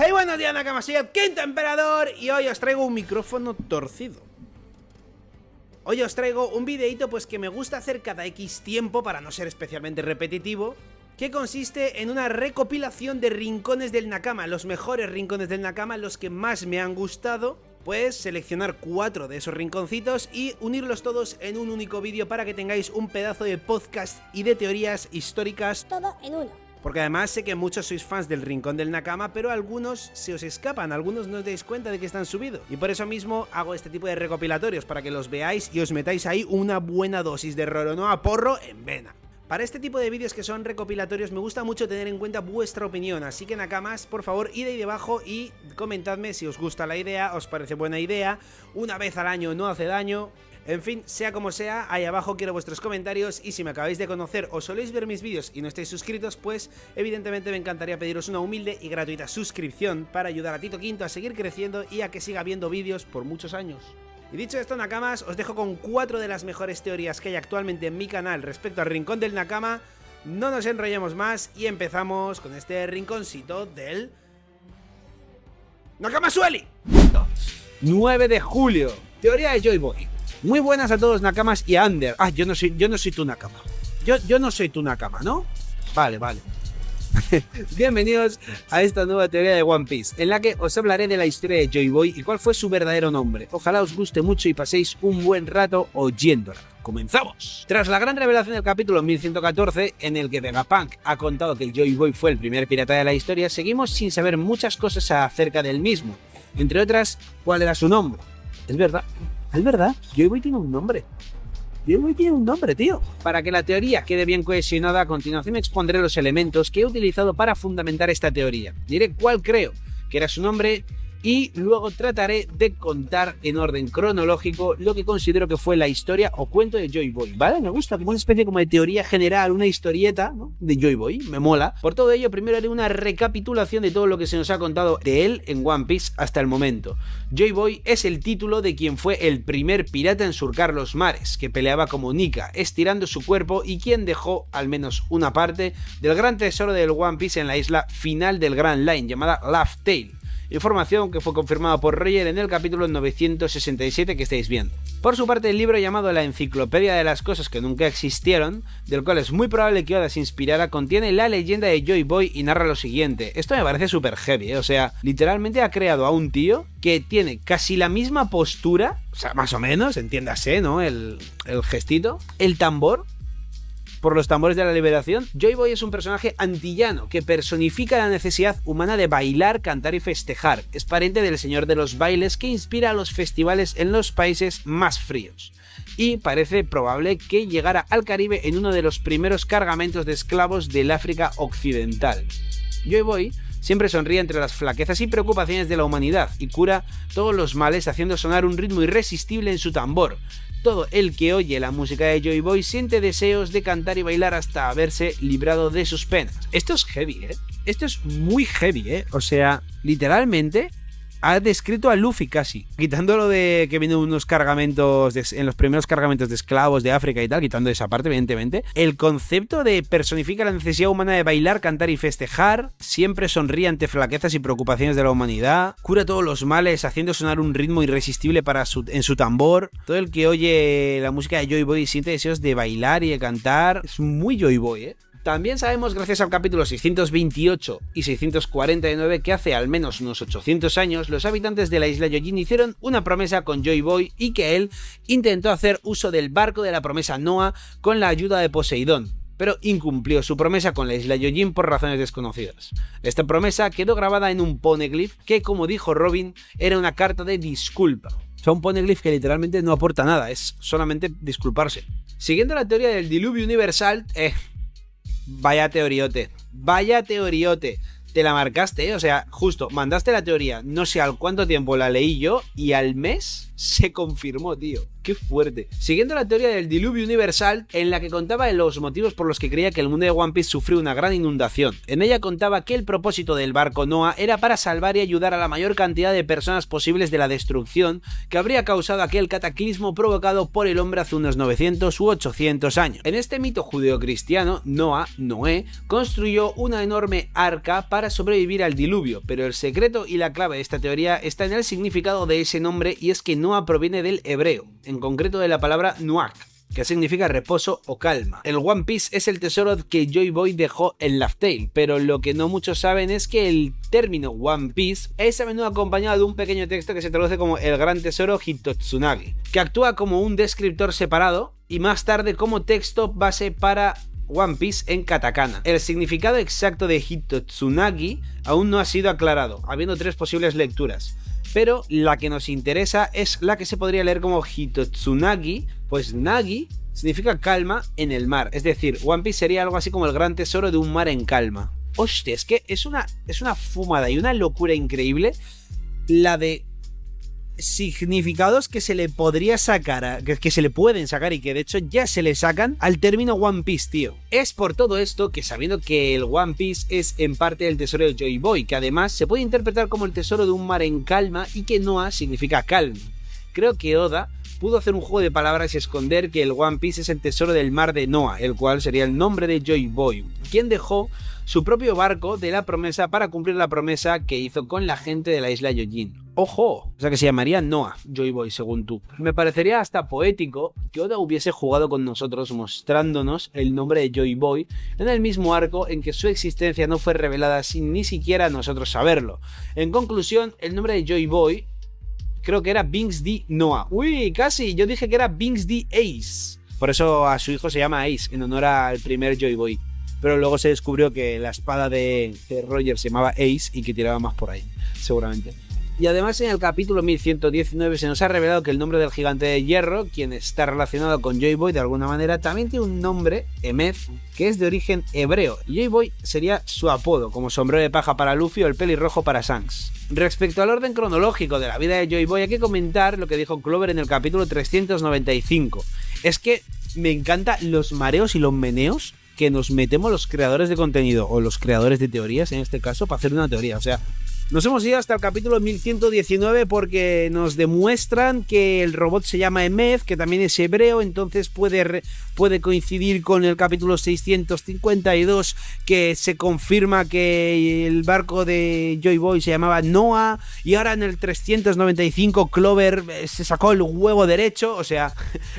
Hey, buenos días, Nakamas, soy el Quinto Emperador y hoy os traigo un micrófono torcido. Hoy os traigo un videito pues que me gusta hacer cada X tiempo para no ser especialmente repetitivo, que consiste en una recopilación de rincones del Nakama, los mejores rincones del Nakama, los que más me han gustado. Pues seleccionar 4 de esos rinconcitos y unirlos todos en un único vídeo para que tengáis un pedazo de podcast y de teorías históricas, todo en uno. Porque además sé que muchos sois fans del Rincón del Nakama, pero algunos se os escapan, algunos no os dais cuenta de que están subidos. Y por eso mismo hago este tipo de recopilatorios, para que los veáis y os metáis ahí una buena dosis de Roronoa porro en vena. Para este tipo de vídeos que son recopilatorios me gusta mucho tener en cuenta vuestra opinión, así que Nakamas, por favor, id ahí debajo y comentadme si os gusta la idea, os parece buena idea, una vez al año no hace daño. En fin, sea como sea, ahí abajo quiero vuestros comentarios y si me acabáis de conocer o soléis ver mis vídeos y no estáis suscritos, pues evidentemente me encantaría pediros una humilde y gratuita suscripción para ayudar a Tito Quinto a seguir creciendo y a que siga viendo vídeos por muchos años. Y dicho esto, Nakamas, os dejo con 4 de las mejores teorías que hay actualmente en mi canal respecto al Rincón del Nakama. No nos enrollemos más y empezamos con este rinconcito del Nakamasueli. 9 de julio, teoría de Joy Boy. Muy buenas a todos, Nakamas y a Ander. Ah, yo no soy tu Nakama. Yo no soy tu Nakama, ¿no? Vale. Bienvenidos a esta nueva teoría de One Piece, en la que os hablaré de la historia de Joy Boy y cuál fue su verdadero nombre. Ojalá os guste mucho y paséis un buen rato oyéndola. ¡Comenzamos! Tras la gran revelación del capítulo 1114, en el que Vegapunk ha contado que el Joy Boy fue el primer pirata de la historia, seguimos sin saber muchas cosas acerca del mismo. Entre otras, cuál era su nombre. Es verdad, Joy Boy tiene un nombre. Tío. Para que la teoría quede bien cohesionada, a continuación expondré los elementos que he utilizado para fundamentar esta teoría. Diré cuál creo que era su nombre y luego trataré de contar en orden cronológico lo que considero que fue la historia o cuento de Joy Boy, ¿vale? Me gusta como una especie como de teoría general, una historieta, ¿no?, de Joy Boy, me mola. Por todo ello, primero haré una recapitulación de todo lo que se nos ha contado de él en One Piece hasta el momento. Joy Boy es el título de quien fue el primer pirata en surcar los mares, que peleaba como Nika, estirando su cuerpo, y quien dejó al menos una parte del gran tesoro del One Piece en la isla final del Grand Line, llamada Laugh Tale. Información que fue confirmada por Roger en el capítulo 967 que estáis viendo. Por su parte, el libro llamado La Enciclopedia de las Cosas que Nunca Existieron, del cual es muy probable que Oda se inspirara, contiene la leyenda de Joy Boy y narra lo siguiente. Esto me parece súper heavy, o sea, literalmente ha creado a un tío que tiene casi la misma postura, o sea, más o menos, entiéndase, ¿no?, el gestito, el tambor, por los tambores de la liberación. Joy Boy es un personaje antillano que personifica la necesidad humana de bailar, cantar y festejar. Es pariente del señor de los bailes que inspira a los festivales en los países más fríos. Y parece probable que llegara al Caribe en uno de los primeros cargamentos de esclavos del África Occidental. Joy Boy siempre sonríe entre las flaquezas y preocupaciones de la humanidad y cura todos los males haciendo sonar un ritmo irresistible en su tambor. Todo el que oye la música de Joy Boy siente deseos de cantar y bailar hasta haberse librado de sus penas. Esto es heavy, ¿eh? Esto es muy heavy, O sea, literalmente ha descrito a Luffy casi, quitando lo de que vienen unos cargamentos en los primeros cargamentos de esclavos de África y tal, quitando esa parte evidentemente. El concepto de personifica la necesidad humana de bailar, cantar y festejar, siempre sonríe ante flaquezas y preocupaciones de la humanidad, cura todos los males haciendo sonar un ritmo irresistible en su tambor. Todo el que oye la música de Joy Boy siente deseos de bailar y de cantar. Es muy Joy Boy, También sabemos, gracias al capítulo 628 y 649, que hace al menos unos 800 años los habitantes de la isla Yojin hicieron una promesa con Joy Boy y que él intentó hacer uso del barco de la promesa Noah con la ayuda de Poseidón, pero incumplió su promesa con la isla Yojin por razones desconocidas. Esta promesa quedó grabada en un poneglyph que, como dijo Robin, era una carta de disculpa. O sea, un poneglyph que literalmente no aporta nada, es solamente disculparse. Siguiendo la teoría del diluvio universal, vaya teoriote, te la marcaste, o sea, justo, mandaste la teoría, no sé al cuánto tiempo la leí yo y al mes se confirmó, tío. ¡Qué fuerte! Siguiendo la teoría del diluvio universal, en la que contaba los motivos por los que creía que el mundo de One Piece sufrió una gran inundación. En ella contaba que el propósito del barco Noah era para salvar y ayudar a la mayor cantidad de personas posibles de la destrucción que habría causado aquel cataclismo provocado por el hombre hace unos 900 u 800 años. En este mito judeocristiano, Noé, construyó una enorme arca para sobrevivir al diluvio, pero el secreto y la clave de esta teoría está en el significado de ese nombre, y es que Noah proviene del hebreo, en concreto de la palabra Nuak, que significa reposo o calma. El One Piece es el tesoro que Joy Boy dejó en Laugh Tale, pero lo que no muchos saben es que el término One Piece es a menudo acompañado de un pequeño texto que se traduce como el gran tesoro Hitotsunagi, que actúa como un descriptor separado y más tarde como texto base para One Piece en katakana. El significado exacto de Hitotsunagi aún no ha sido aclarado, habiendo 3 posibles lecturas, pero la que nos interesa es la que se podría leer como Hitotsunagi, pues Nagi significa calma en el mar, es decir, One Piece sería algo así como el gran tesoro de un mar en calma. Hostia, es que es una fumada y una locura increíble la de significados que se le podría sacar, que se le pueden sacar y que de hecho ya se le sacan al término One Piece, tío. Es por todo esto que, sabiendo que el One Piece es en parte el tesoro de Joy Boy, que además se puede interpretar como el tesoro de un mar en calma y que Noah significa calma, creo que Oda pudo hacer un juego de palabras y esconder que el One Piece es el tesoro del mar de Noah, el cual sería el nombre de Joy Boy, quien dejó su propio barco de la promesa para cumplir la promesa que hizo con la gente de la isla Yojin. ¡Ojo! O sea que se llamaría Noah, Joy Boy, según tú. Me parecería hasta poético que Oda hubiese jugado con nosotros mostrándonos el nombre de Joy Boy en el mismo arco en que su existencia no fue revelada sin ni siquiera nosotros saberlo. En conclusión, el nombre de Joy Boy creo que era Binks D. Noah. ¡Uy! Casi, yo dije que era Binks D. Ace. Por eso a su hijo se llama Ace, en honor al primer Joy Boy. Pero luego se descubrió que la espada de Roger se llamaba Ace y que tiraba más por ahí, seguramente. Y además en el capítulo 1119 se nos ha revelado que el nombre del gigante de hierro, quien está relacionado con Joy Boy de alguna manera, también tiene un nombre, Emeth, que es de origen hebreo. Joy Boy sería su apodo, como sombrero de paja para Luffy o el pelirrojo para Shanks. Respecto al orden cronológico de la vida de Joy Boy, hay que comentar lo que dijo Clover en el capítulo 395. Es que me encantan los mareos y los meneos que nos metemos los creadores de contenido, o los creadores de teorías en este caso, para hacer una teoría. O sea, nos hemos ido hasta el capítulo 1119 porque nos demuestran que el robot se llama Emeth, que también es hebreo, entonces puede coincidir con el capítulo 652, que se confirma que el barco de Joy Boy se llamaba Noah, y ahora en el 395 Clover se sacó el huevo derecho. O sea,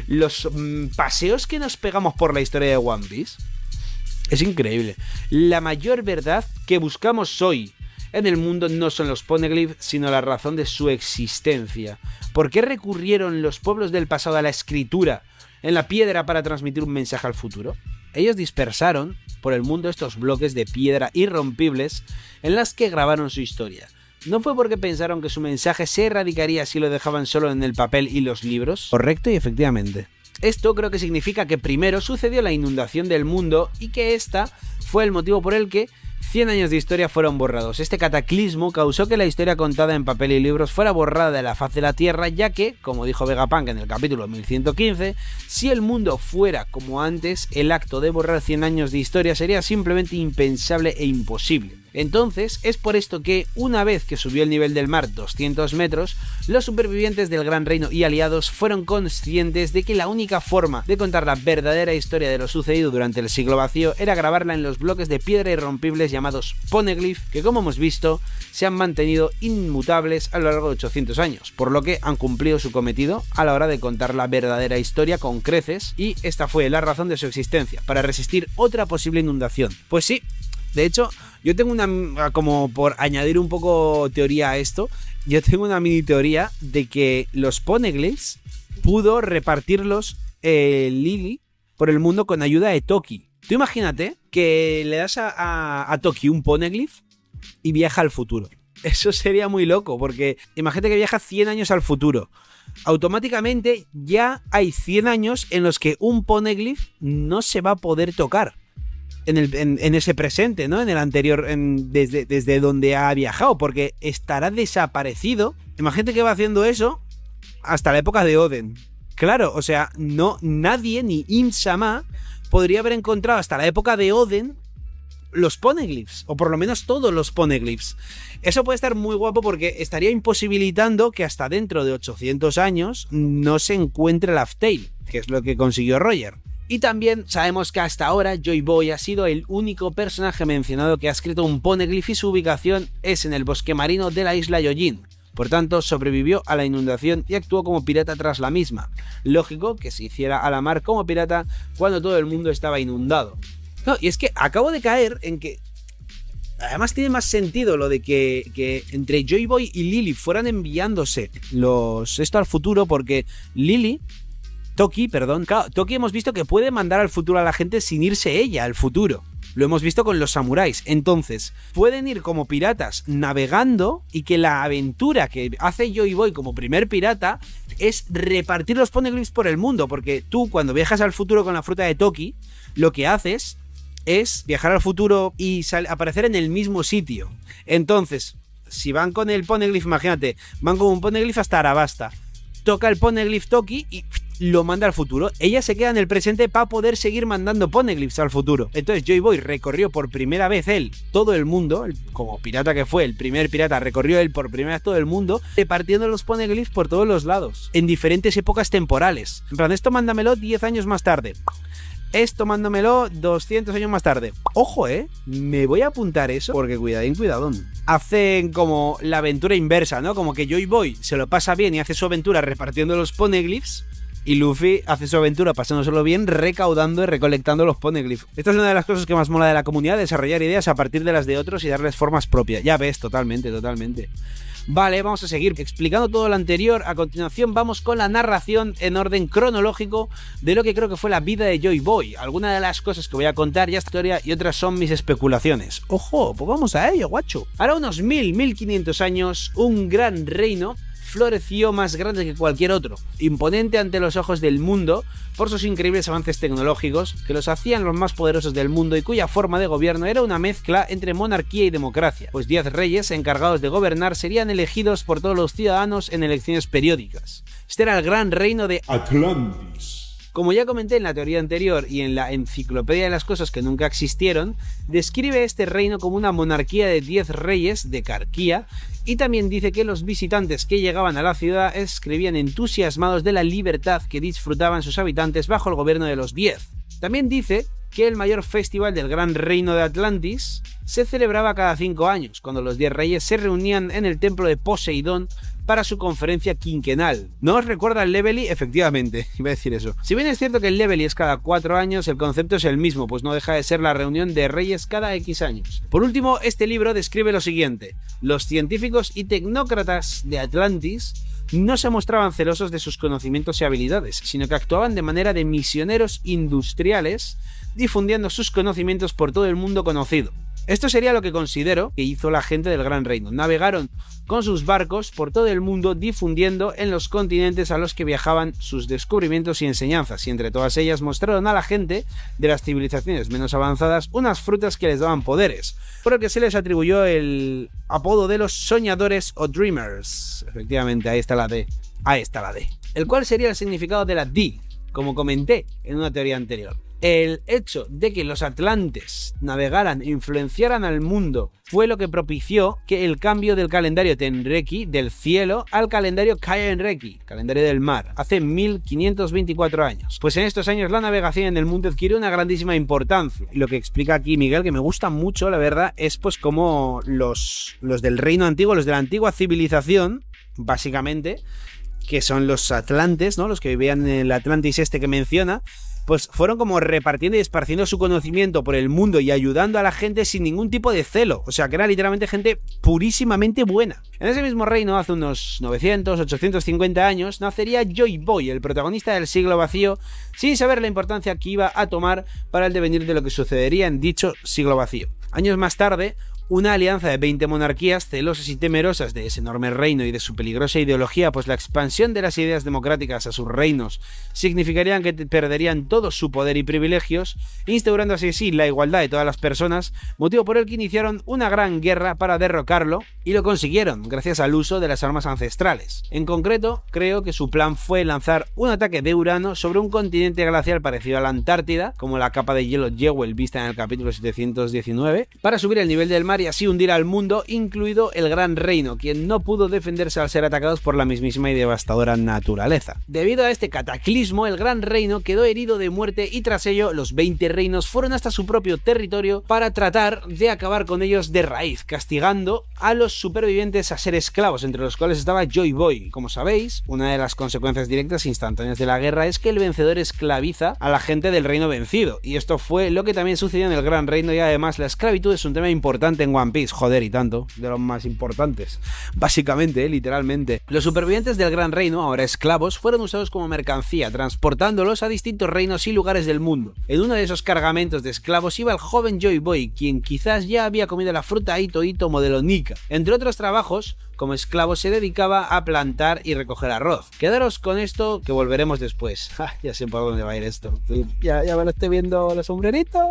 los paseos que nos pegamos por la historia de One Piece es increíble. La mayor verdad que buscamos hoy en el mundo no son los poneglyphs, sino la razón de su existencia. ¿Por qué recurrieron los pueblos del pasado a la escritura en la piedra para transmitir un mensaje al futuro? Ellos dispersaron por el mundo estos bloques de piedra irrompibles en las que grabaron su historia. ¿No fue porque pensaron que su mensaje se erradicaría si lo dejaban solo en el papel y los libros? Correcto, y efectivamente. Esto creo que significa que primero sucedió la inundación del mundo y que esta fue el motivo por el que 100 años de historia fueron borrados. Este cataclismo causó que la historia contada en papel y libros fuera borrada de la faz de la Tierra, ya que, como dijo Vegapunk en el capítulo 1115, si el mundo fuera como antes, el acto de borrar 100 años de historia sería simplemente impensable e imposible. Entonces, es por esto que, una vez que subió el nivel del mar 200 metros, los supervivientes del Gran Reino y aliados fueron conscientes de que la única forma de contar la verdadera historia de lo sucedido durante el siglo vacío era grabarla en los bloques de piedra irrompibles llamados poneglyph, que, como hemos visto, se han mantenido inmutables a lo largo de 800 años, por lo que han cumplido su cometido a la hora de contar la verdadera historia con creces, y esta fue la razón de su existencia, para resistir otra posible inundación. Pues sí, de hecho, yo tengo una, como por añadir un poco teoría a esto, yo tengo una mini teoría de que los poneglyphs pudo repartirlos Lily por el mundo con ayuda de Toki. Tú imagínate que le das a Toki un poneglyph y viaja al futuro. Eso sería muy loco, porque imagínate que viaja 100 años al futuro. Automáticamente ya hay 100 años en los que un poneglyph no se va a poder tocar. En ese presente, ¿no? En el anterior, desde donde ha viajado, porque estará desaparecido. Imagínate que va haciendo eso hasta la época de Oden, Claro, o sea, nadie, ni Im-sama, podría haber encontrado hasta la época de Oden los poneglyphs, o por lo menos todos los poneglyphs. Eso puede estar muy guapo porque estaría imposibilitando que hasta dentro de 800 años no se encuentre Laugh Tale, que es lo que consiguió Roger. Y también sabemos que hasta ahora Joy Boy ha sido el único personaje mencionado que ha escrito un poneglyph y su ubicación es en el bosque marino de la isla Yojin. Por tanto, sobrevivió a la inundación y actuó como pirata tras la misma. Lógico que se hiciera a la mar como pirata cuando todo el mundo estaba inundado. No, y es que acabo de caer en que además tiene más sentido lo de que entre Joy Boy y Lily fueran enviándose esto al futuro, porque Toki hemos visto que puede mandar al futuro a la gente sin irse ella al futuro. Lo hemos visto con los samuráis. Entonces, pueden ir como piratas navegando y que la aventura que hace Joy Boy como primer pirata es repartir los poneglyphs por el mundo, porque tú cuando viajas al futuro con la fruta de Toki, lo que haces es viajar al futuro y aparecer en el mismo sitio. Entonces, si van con el poneglyph, imagínate, van con un poneglyph hasta Arabasta, toca el poneglyph Toki y lo manda al futuro. Ella se queda en el presente para poder seguir mandando poneglyphs al futuro. Entonces Joy Boy recorrió por primera vez todo el mundo, como pirata que fue, el primer pirata, recorrió él por primera vez todo el mundo, repartiendo los poneglyphs por todos los lados, en diferentes épocas temporales. En plan, esto mándamelo 10 años más tarde. Esto mándamelo 200 años más tarde. Ojo, me voy a apuntar eso porque cuidadón. Hacen como la aventura inversa, ¿no? Como que Joy Boy se lo pasa bien y hace su aventura repartiendo los poneglyphs, y Luffy hace su aventura pasándoselo bien recaudando y recolectando los poneglyphs. Esta es una de las cosas que más mola de la comunidad, desarrollar ideas a partir de las de otros y darles formas propias. Ya ves, totalmente. Vale, vamos a seguir explicando todo lo anterior. A continuación vamos con la narración en orden cronológico de lo que creo que fue la vida de Joy Boy. Algunas de las cosas que voy a contar ya es historia y otras son mis especulaciones. Ojo, pues vamos a ello, guacho. Ahora unos 1500 años, un gran reino floreció más grande que cualquier otro, imponente ante los ojos del mundo por sus increíbles avances tecnológicos que los hacían los más poderosos del mundo y cuya forma de gobierno era una mezcla entre monarquía y democracia, pues 10 reyes encargados de gobernar serían elegidos por todos los ciudadanos en elecciones periódicas. Este era el gran reino de Atlantis. Como ya comenté en la teoría anterior y en la enciclopedia de las cosas que nunca existieron, describe este reino como una monarquía de 10 reyes de Carquía, y también dice que los visitantes que llegaban a la ciudad escribían entusiasmados de la libertad que disfrutaban sus habitantes bajo el gobierno de los 10. También dice que el mayor festival del gran reino de Atlantis se celebraba cada 5 años, cuando los 10 reyes se reunían en el templo de Poseidón para su conferencia quinquenal. ¿No os recuerda el Levely? Efectivamente, iba a decir eso. Si bien es cierto que el Levely es cada 4 años, el concepto es el mismo, pues no deja de ser la reunión de reyes cada X años. Por último, este libro describe lo siguiente: los científicos y tecnócratas de Atlantis no se mostraban celosos de sus conocimientos y habilidades, sino que actuaban de manera de misioneros industriales, difundiendo sus conocimientos por todo el mundo conocido. Esto sería lo que considero que hizo la gente del Gran Reino. Navegaron con sus barcos por todo el mundo difundiendo en los continentes a los que viajaban sus descubrimientos y enseñanzas, y entre todas ellas mostraron a la gente de las civilizaciones menos avanzadas unas frutas que les daban poderes, por lo que se les atribuyó el apodo de los soñadores o dreamers. Efectivamente, ahí está la D. El cual sería el significado de la D, como comenté en una teoría anterior. El hecho de que los atlantes navegaran e influenciaran al mundo fue lo que propició que el cambio del calendario Tenreki del cielo al calendario Kaienreki, calendario del mar, hace 1524 años. Pues en estos años la navegación en el mundo adquirió una grandísima importancia. Y lo que explica aquí Miguel, que me gusta mucho, la verdad, es pues como los del reino antiguo, los de la antigua civilización, básicamente, que son los atlantes, ¿no? Los que vivían en el Atlantis que menciona, pues fueron como repartiendo y esparciendo su conocimiento por el mundo y ayudando a la gente sin ningún tipo de celo. O sea, que era literalmente gente purísimamente buena. En ese mismo reino, hace unos 900, 850 años, nacería Joy Boy, el protagonista del siglo vacío, sin saber la importancia que iba a tomar para el devenir de lo que sucedería en dicho siglo vacío. Años más tarde, Una alianza de 20 monarquías celosas y temerosas de ese enorme reino y de su peligrosa ideología, pues la expansión de las ideas democráticas a sus reinos significarían que perderían todo su poder y privilegios, instaurando así la igualdad de todas las personas, motivo por el que iniciaron una gran guerra para derrocarlo, y lo consiguieron gracias al uso de las armas ancestrales. En concreto, creo que su plan fue lanzar un ataque de Urano sobre un continente glacial parecido a la Antártida, como la capa de hielo Jewel vista en el capítulo 719, para subir el nivel del mar y así hundir al mundo, incluido el Gran Reino, quien no pudo defenderse al ser atacados por la mismísima y devastadora naturaleza. Debido a este cataclismo, el Gran Reino quedó herido de muerte y tras ello los 20 reinos fueron hasta su propio territorio para tratar de acabar con ellos de raíz, castigando a los supervivientes a ser esclavos, entre los cuales estaba Joy Boy. Como sabéis, una de las consecuencias directas e instantáneas de la guerra es que el vencedor esclaviza a la gente del reino vencido, y esto fue lo que también sucedió en el Gran Reino, y además la esclavitud es un tema importante en One Piece, joder y tanto, de los más importantes, básicamente, literalmente. Los supervivientes del Gran Reino, ahora esclavos, fueron usados como mercancía, transportándolos a distintos reinos y lugares del mundo. En uno de esos cargamentos de esclavos iba el joven Joy Boy, quien quizás ya había comido la fruta Ito Ito modelo Nika. Entre otros trabajos, como esclavo se dedicaba a plantar y recoger arroz. Quedaros con esto que volveremos después. Ya sé por dónde va a ir esto. Ya me lo estoy viendo los sombreritos.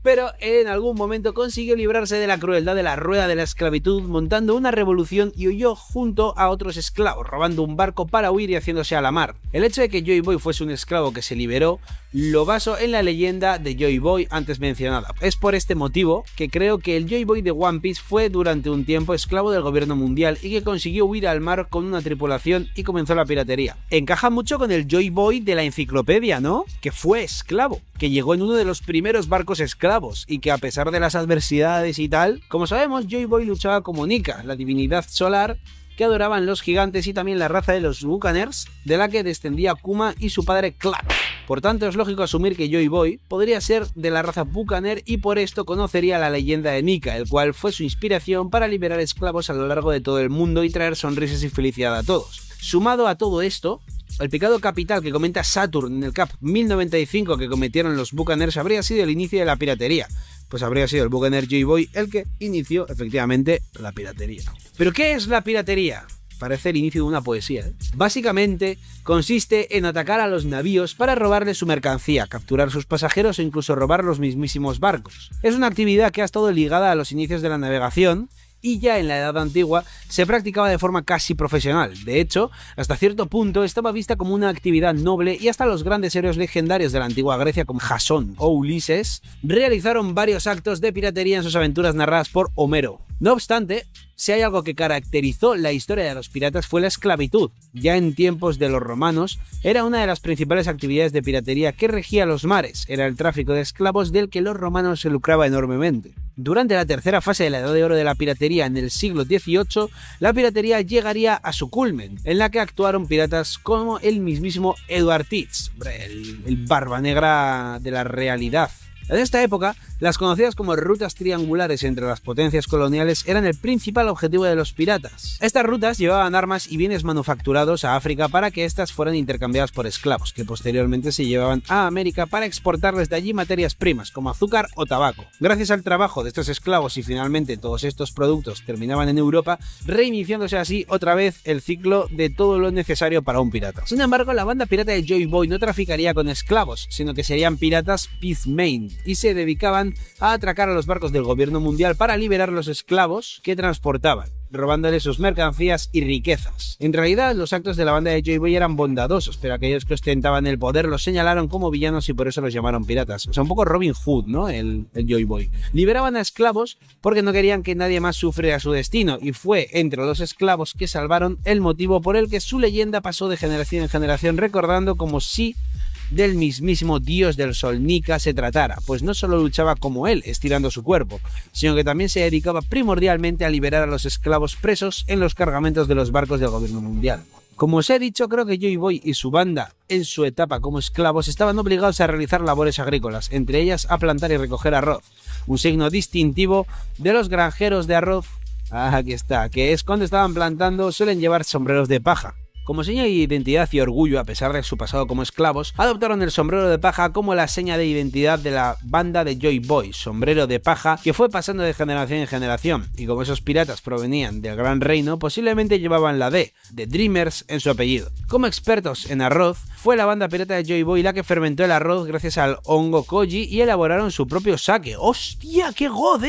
Pero en algún momento consiguió librarse de la crueldad de la rueda de la esclavitud montando una revolución y huyó junto a otros esclavos, robando un barco para huir y haciéndose a la mar. El hecho de que Joy Boy fuese un esclavo que se liberó lo baso en la leyenda de Joy Boy antes mencionada. Es por este motivo que creo que el Joy Boy de One Piece fue durante un tiempo esclavo del gobierno mundial y que consiguió huir al mar con una tripulación y comenzó la piratería. Encaja mucho con el Joy Boy de la enciclopedia, ¿no? Que fue esclavo, que llegó en uno de los primeros barcos esclavos y que a pesar de las adversidades y tal, como sabemos, Joy Boy luchaba como Nika, la divinidad solar que adoraban los gigantes y también la raza de los Buccaneers, de la que descendía Kuma y su padre Clark. Por tanto, es lógico asumir que Joy Boy podría ser de la raza Buccaneer y por esto conocería la leyenda de Nika, el cual fue su inspiración para liberar esclavos a lo largo de todo el mundo y traer sonrisas y felicidad a todos. Sumado a todo esto, el pecado capital que comenta Saturn en el Cap 1095 que cometieron los Buccaneers habría sido el inicio de la piratería. Pues habría sido el Buccaneer Joy Boy el que inició efectivamente la piratería. ¿Pero qué es la piratería? Parece el inicio de una poesía, ¿eh? Básicamente consiste en atacar a los navíos para robarles su mercancía, capturar sus pasajeros o incluso robar los mismísimos barcos. Es una actividad que ha estado ligada a los inicios de la navegación y ya en la Edad Antigua se practicaba de forma casi profesional. De hecho, hasta cierto punto estaba vista como una actividad noble y hasta los grandes héroes legendarios de la antigua Grecia como Jasón o Ulises realizaron varios actos de piratería en sus aventuras narradas por Homero. No obstante, si hay algo que caracterizó la historia de los piratas fue la esclavitud. Ya en tiempos de los romanos era una de las principales actividades de piratería que regía los mares, era el tráfico de esclavos del que los romanos se lucraban enormemente. Durante la tercera fase de la Edad de Oro de la piratería en el siglo XVIII, la piratería llegaría a su culmen, en la que actuaron piratas como el mismísimo Edward Teach, el barba negra de la realidad. En esta época, las conocidas como rutas triangulares entre las potencias coloniales eran el principal objetivo de los piratas. Estas rutas llevaban armas y bienes manufacturados a África para que éstas fueran intercambiadas por esclavos, que posteriormente se llevaban a América para exportarles de allí materias primas como azúcar o tabaco. Gracias al trabajo de estos esclavos y finalmente todos estos productos terminaban en Europa, reiniciándose así otra vez el ciclo de todo lo necesario para un pirata. Sin embargo, la banda pirata de Joy Boy no traficaría con esclavos, sino que serían piratas peacemain y se dedicaban a atracar a los barcos del gobierno mundial para liberar los esclavos que transportaban, robándoles sus mercancías y riquezas. En realidad, los actos de la banda de Joy Boy eran bondadosos, pero aquellos que ostentaban el poder los señalaron como villanos y por eso los llamaron piratas. O sea, un poco Robin Hood, ¿no? El Joy Boy. Liberaban a esclavos porque no querían que nadie más sufriera su destino, y fue entre los esclavos que salvaron el motivo por el que su leyenda pasó de generación en generación, recordando como si del mismísimo dios del sol Nika se tratara, pues no solo luchaba como él, estirando su cuerpo, sino que también se dedicaba primordialmente a liberar a los esclavos presos en los cargamentos de los barcos del gobierno mundial. Como os he dicho, creo que Joy Boy y su banda, en su etapa como esclavos, estaban obligados a realizar labores agrícolas, entre ellas a plantar y recoger arroz, un signo distintivo de los granjeros de arroz. Aquí está, que es cuando estaban plantando suelen llevar sombreros de paja, Como seña de identidad y orgullo, a pesar de su pasado como esclavos, adoptaron el sombrero de paja como la seña de identidad de la banda de Joy Boy, sombrero de paja que fue pasando de generación en generación, y como esos piratas provenían del Gran Reino, posiblemente llevaban la D, de Dreamers, en su apellido. Como expertos en arroz, fue la banda pirata de Joy Boy la que fermentó el arroz gracias al hongo koji y elaboraron su propio sake. ¡Hostia, qué god,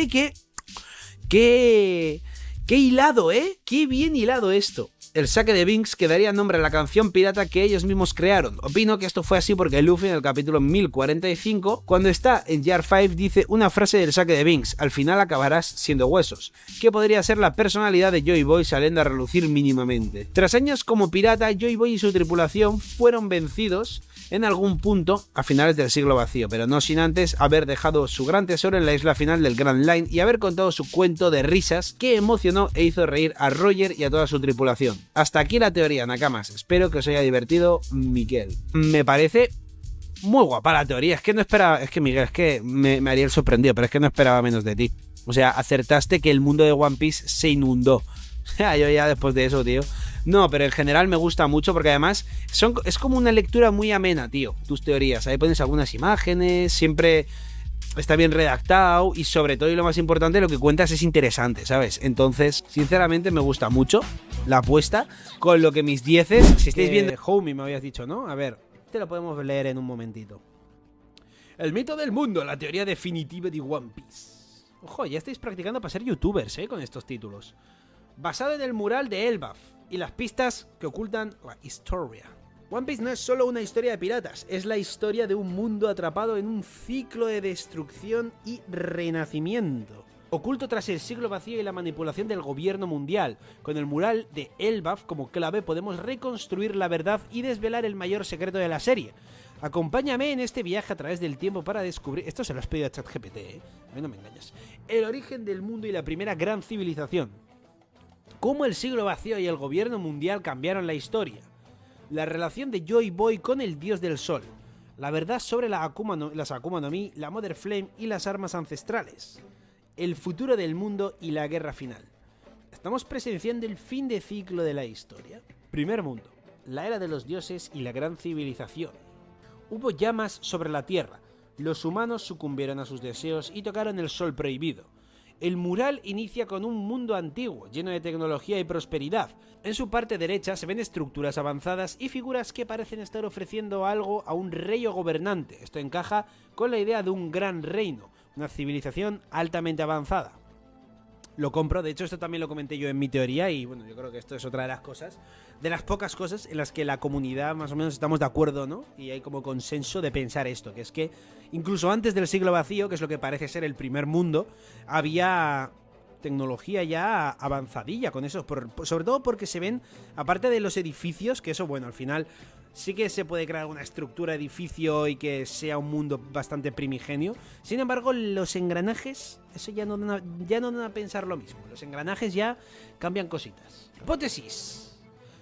¡Qué hilado, ¡Qué bien hilado esto! El sake de Binks que daría nombre a la canción pirata que ellos mismos crearon. Opino que esto fue así porque Luffy en el capítulo 1045, cuando está en Jar 5, dice una frase del sake de Binks: al final acabarás siendo huesos, que podría ser la personalidad de Joy Boy saliendo a relucir mínimamente. Tras años como pirata, Joy Boy y su tripulación fueron vencidos en algún punto a finales del siglo vacío, pero no sin antes haber dejado su gran tesoro en la isla final del Grand Line y haber contado su cuento de risas que emocionó e hizo reír a Roger y a toda su tripulación. Hasta aquí la teoría, Nakamas. Espero que os haya divertido, Miguel. Me parece muy guapa la teoría. Es que no esperaba... Es que, Miguel, es que me haría el sorprendido, pero es que no esperaba menos de ti. O sea, acertaste que el mundo de One Piece se inundó. O sea, yo ya después de eso, tío... No, pero en general me gusta mucho porque además es como una lectura muy amena, tío, tus teorías. Ahí pones algunas imágenes, siempre está bien redactado y sobre todo, y lo más importante, lo que cuentas es interesante, ¿sabes? Entonces, sinceramente me gusta mucho la apuesta con lo que mis 10s, si estáis viendo... Homie me habías dicho, ¿no? A ver, te lo podemos leer en un momentito. El mito del mundo, la teoría definitiva de One Piece. Ojo, ya estáis practicando para ser youtubers, con estos títulos. Basado en el mural de Elbaf y las pistas que ocultan la historia. One Piece no es solo una historia de piratas, es la historia de un mundo atrapado en un ciclo de destrucción y renacimiento. Oculto tras el siglo vacío y la manipulación del gobierno mundial, con el mural de Elbaf como clave podemos reconstruir la verdad y desvelar el mayor secreto de la serie. Acompáñame en este viaje a través del tiempo para descubrir... Esto se lo has pedido a ChatGPT, A mí no me engañas. El origen del mundo y la primera gran civilización. Cómo el siglo vacío y el gobierno mundial cambiaron la historia. La relación de Joy Boy con el dios del sol. La verdad sobre las Akuma no Mi, la Mother Flame y las armas ancestrales. El futuro del mundo y la guerra final. Estamos presenciando el fin de ciclo de la historia. Primer mundo. La era de los dioses y la gran civilización. Hubo llamas sobre la tierra. Los humanos sucumbieron a sus deseos y tocaron el sol prohibido. El mural inicia con un mundo antiguo, lleno de tecnología y prosperidad. En su parte derecha se ven estructuras avanzadas y figuras que parecen estar ofreciendo algo a un rey o gobernante. Esto encaja con la idea de un gran reino, una civilización altamente avanzada. Lo compro, de hecho esto también lo comenté yo en mi teoría y bueno, yo creo que esto es otra de las cosas, de las pocas cosas en las que la comunidad más o menos estamos de acuerdo, ¿no? Y hay como consenso de pensar esto, que es que incluso antes del siglo vacío, que es lo que parece ser el primer mundo, había tecnología ya avanzadilla con eso, sobre todo porque se ven, aparte de los edificios, que eso, bueno, al final sí que se puede crear una estructura de edificio y que sea un mundo bastante primigenio. Sin embargo, los engranajes, eso ya no dan a pensar lo mismo. Los engranajes ya cambian cositas. Hipótesis.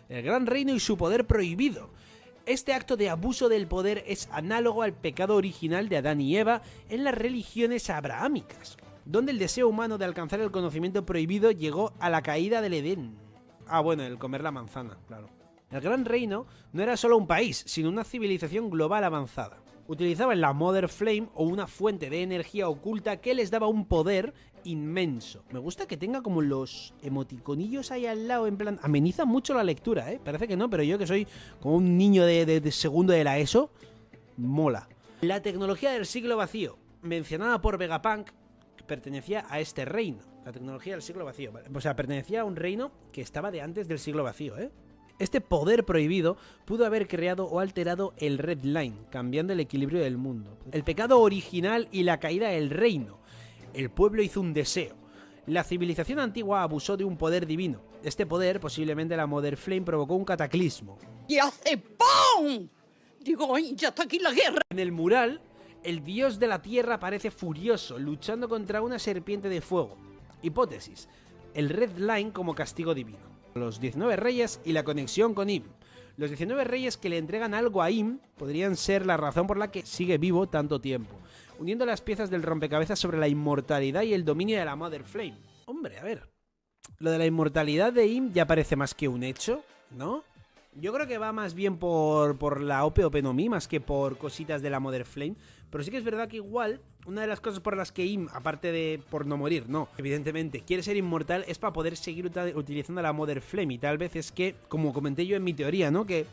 El Gran Reino y su poder prohibido. Este acto de abuso del poder es análogo al pecado original de Adán y Eva en las religiones abrahámicas, donde el deseo humano de alcanzar el conocimiento prohibido llegó a la caída del Edén. Ah, bueno, el comer la manzana, claro. El Gran Reino no era solo un país, sino una civilización global avanzada. Utilizaban la Mother Flame o una fuente de energía oculta que les daba un poder inmenso. Me gusta que tenga como los emoticonillos ahí al lado, en plan... Ameniza mucho la lectura, Parece que no, pero yo que soy como un niño de segundo de la ESO, mola. La tecnología del siglo vacío, mencionada por Vegapunk, pertenecía a este reino. La tecnología del siglo vacío. O sea, pertenecía a un reino que estaba de antes del siglo vacío, Este poder prohibido pudo haber creado o alterado el Red Line, cambiando el equilibrio del mundo. El pecado original y la caída del reino. El pueblo hizo un deseo. La civilización antigua abusó de un poder divino. Este poder, posiblemente la Mother Flame, provocó un cataclismo. ¡Y hace ¡pum! Digo, ¡ay, ya está aquí la guerra! En el mural, el dios de la tierra aparece furioso, luchando contra una serpiente de fuego. Hipótesis. El Red Line como castigo divino. Los 19 reyes y la conexión con Im. Los 19 reyes que le entregan algo a Im podrían ser la razón por la que sigue vivo tanto tiempo, uniendo las piezas del rompecabezas sobre la inmortalidad y el dominio de la Mother Flame. Hombre, a ver, lo de la inmortalidad de Im ya parece más que un hecho, ¿no? Yo creo que va más bien por la OP no Mi, más que por cositas de la Mother Flame. Pero sí que es verdad que igual, una de las cosas por las que Im, aparte de por no morir, no, evidentemente, quiere ser inmortal, es para poder seguir utilizando la Mother Flame. Y tal vez es que, como comenté yo en mi teoría, ¿no? Que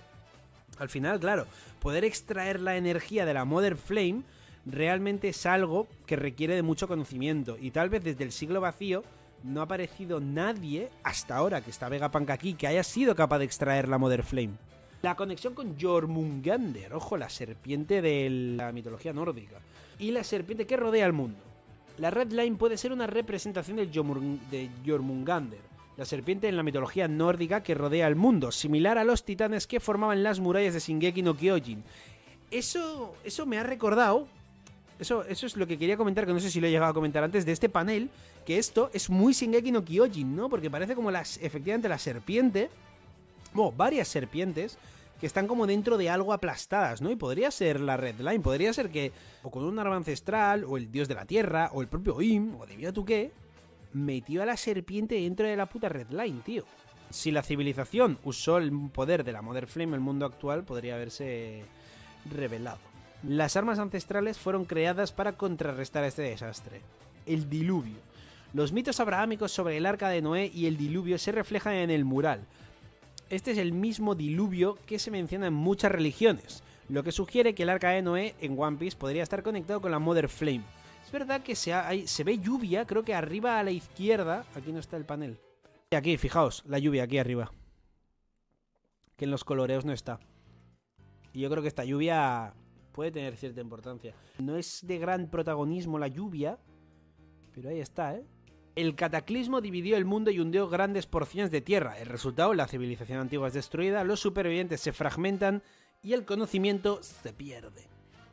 al final, claro, poder extraer la energía de la Mother Flame realmente es algo que requiere de mucho conocimiento. Y tal vez desde el siglo vacío no ha aparecido nadie hasta ahora, que está Vegapunk aquí, que haya sido capaz de extraer la Mother Flame. La conexión con Jormungandr, ojo, la serpiente de la mitología nórdica, y la serpiente que rodea el mundo. La Red Line puede ser una representación de Jormungandr, la serpiente en la mitología nórdica que rodea el mundo, similar a los titanes que formaban las murallas de Shingeki no Kyojin. Eso me ha recordado. Eso es lo que quería comentar, que no sé si lo he llegado a comentar antes, de este panel, que esto es muy Shingeki no Kyojin, ¿no? Porque parece como efectivamente la serpiente, bueno, varias serpientes, que están como dentro de algo aplastadas, ¿no? Y podría ser la Red Line, podría ser que, o con un árbol ancestral, o el dios de la tierra, o el propio Im, o adivina tú qué, metió a la serpiente dentro de la puta Red Line, tío. Si la civilización usó el poder de la Mother Flame en el mundo actual, podría haberse revelado. Las armas ancestrales fueron creadas para contrarrestar este desastre. El diluvio. Los mitos abrahámicos sobre el arca de Noé y el diluvio se reflejan en el mural. Este es el mismo diluvio que se menciona en muchas religiones, lo que sugiere que el arca de Noé en One Piece podría estar conectado con la Mother Flame. Es verdad que se ve lluvia, creo que arriba a la izquierda, aquí no está el panel. Aquí, fijaos, la lluvia aquí arriba. Que en los coloreos no está. Y yo creo que esta lluvia puede tener cierta importancia. No es de gran protagonismo la lluvia, pero ahí está, ¿eh? El cataclismo dividió el mundo y hundió grandes porciones de tierra. El resultado, la civilización antigua es destruida, los supervivientes se fragmentan y el conocimiento se pierde.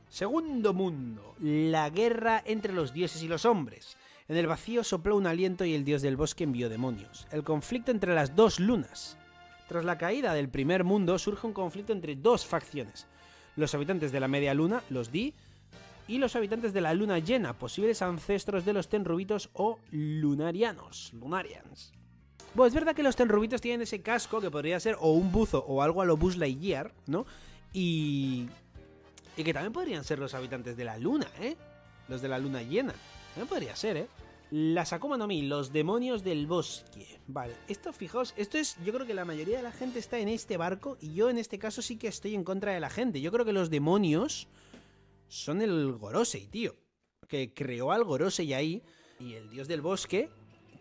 Segundo mundo, la guerra entre los dioses y los hombres. En el vacío sopló un aliento y el dios del bosque envió demonios. El conflicto entre las dos lunas. Tras la caída del primer mundo surge un conflicto entre dos facciones. Los habitantes de la media luna, los Di, y los habitantes de la luna llena, posibles ancestros de los Tenrubitos o Lunarians. Bueno, es verdad que los Tenrubitos tienen ese casco que podría ser o un buzo o algo a lo Buzz Lightyear, ¿no? Y que también podrían ser los habitantes de la luna, ¿eh? Los de la luna llena. También podría ser, ¿eh? Las Akuma no Mi, los demonios del bosque. Vale, esto, fijaos, esto es... Yo creo que la mayoría de la gente está en este barco y yo en este caso sí que estoy en contra de la gente. Yo creo que los demonios son el Gorosei, tío. Que creó al Gorosei ahí y el dios del bosque,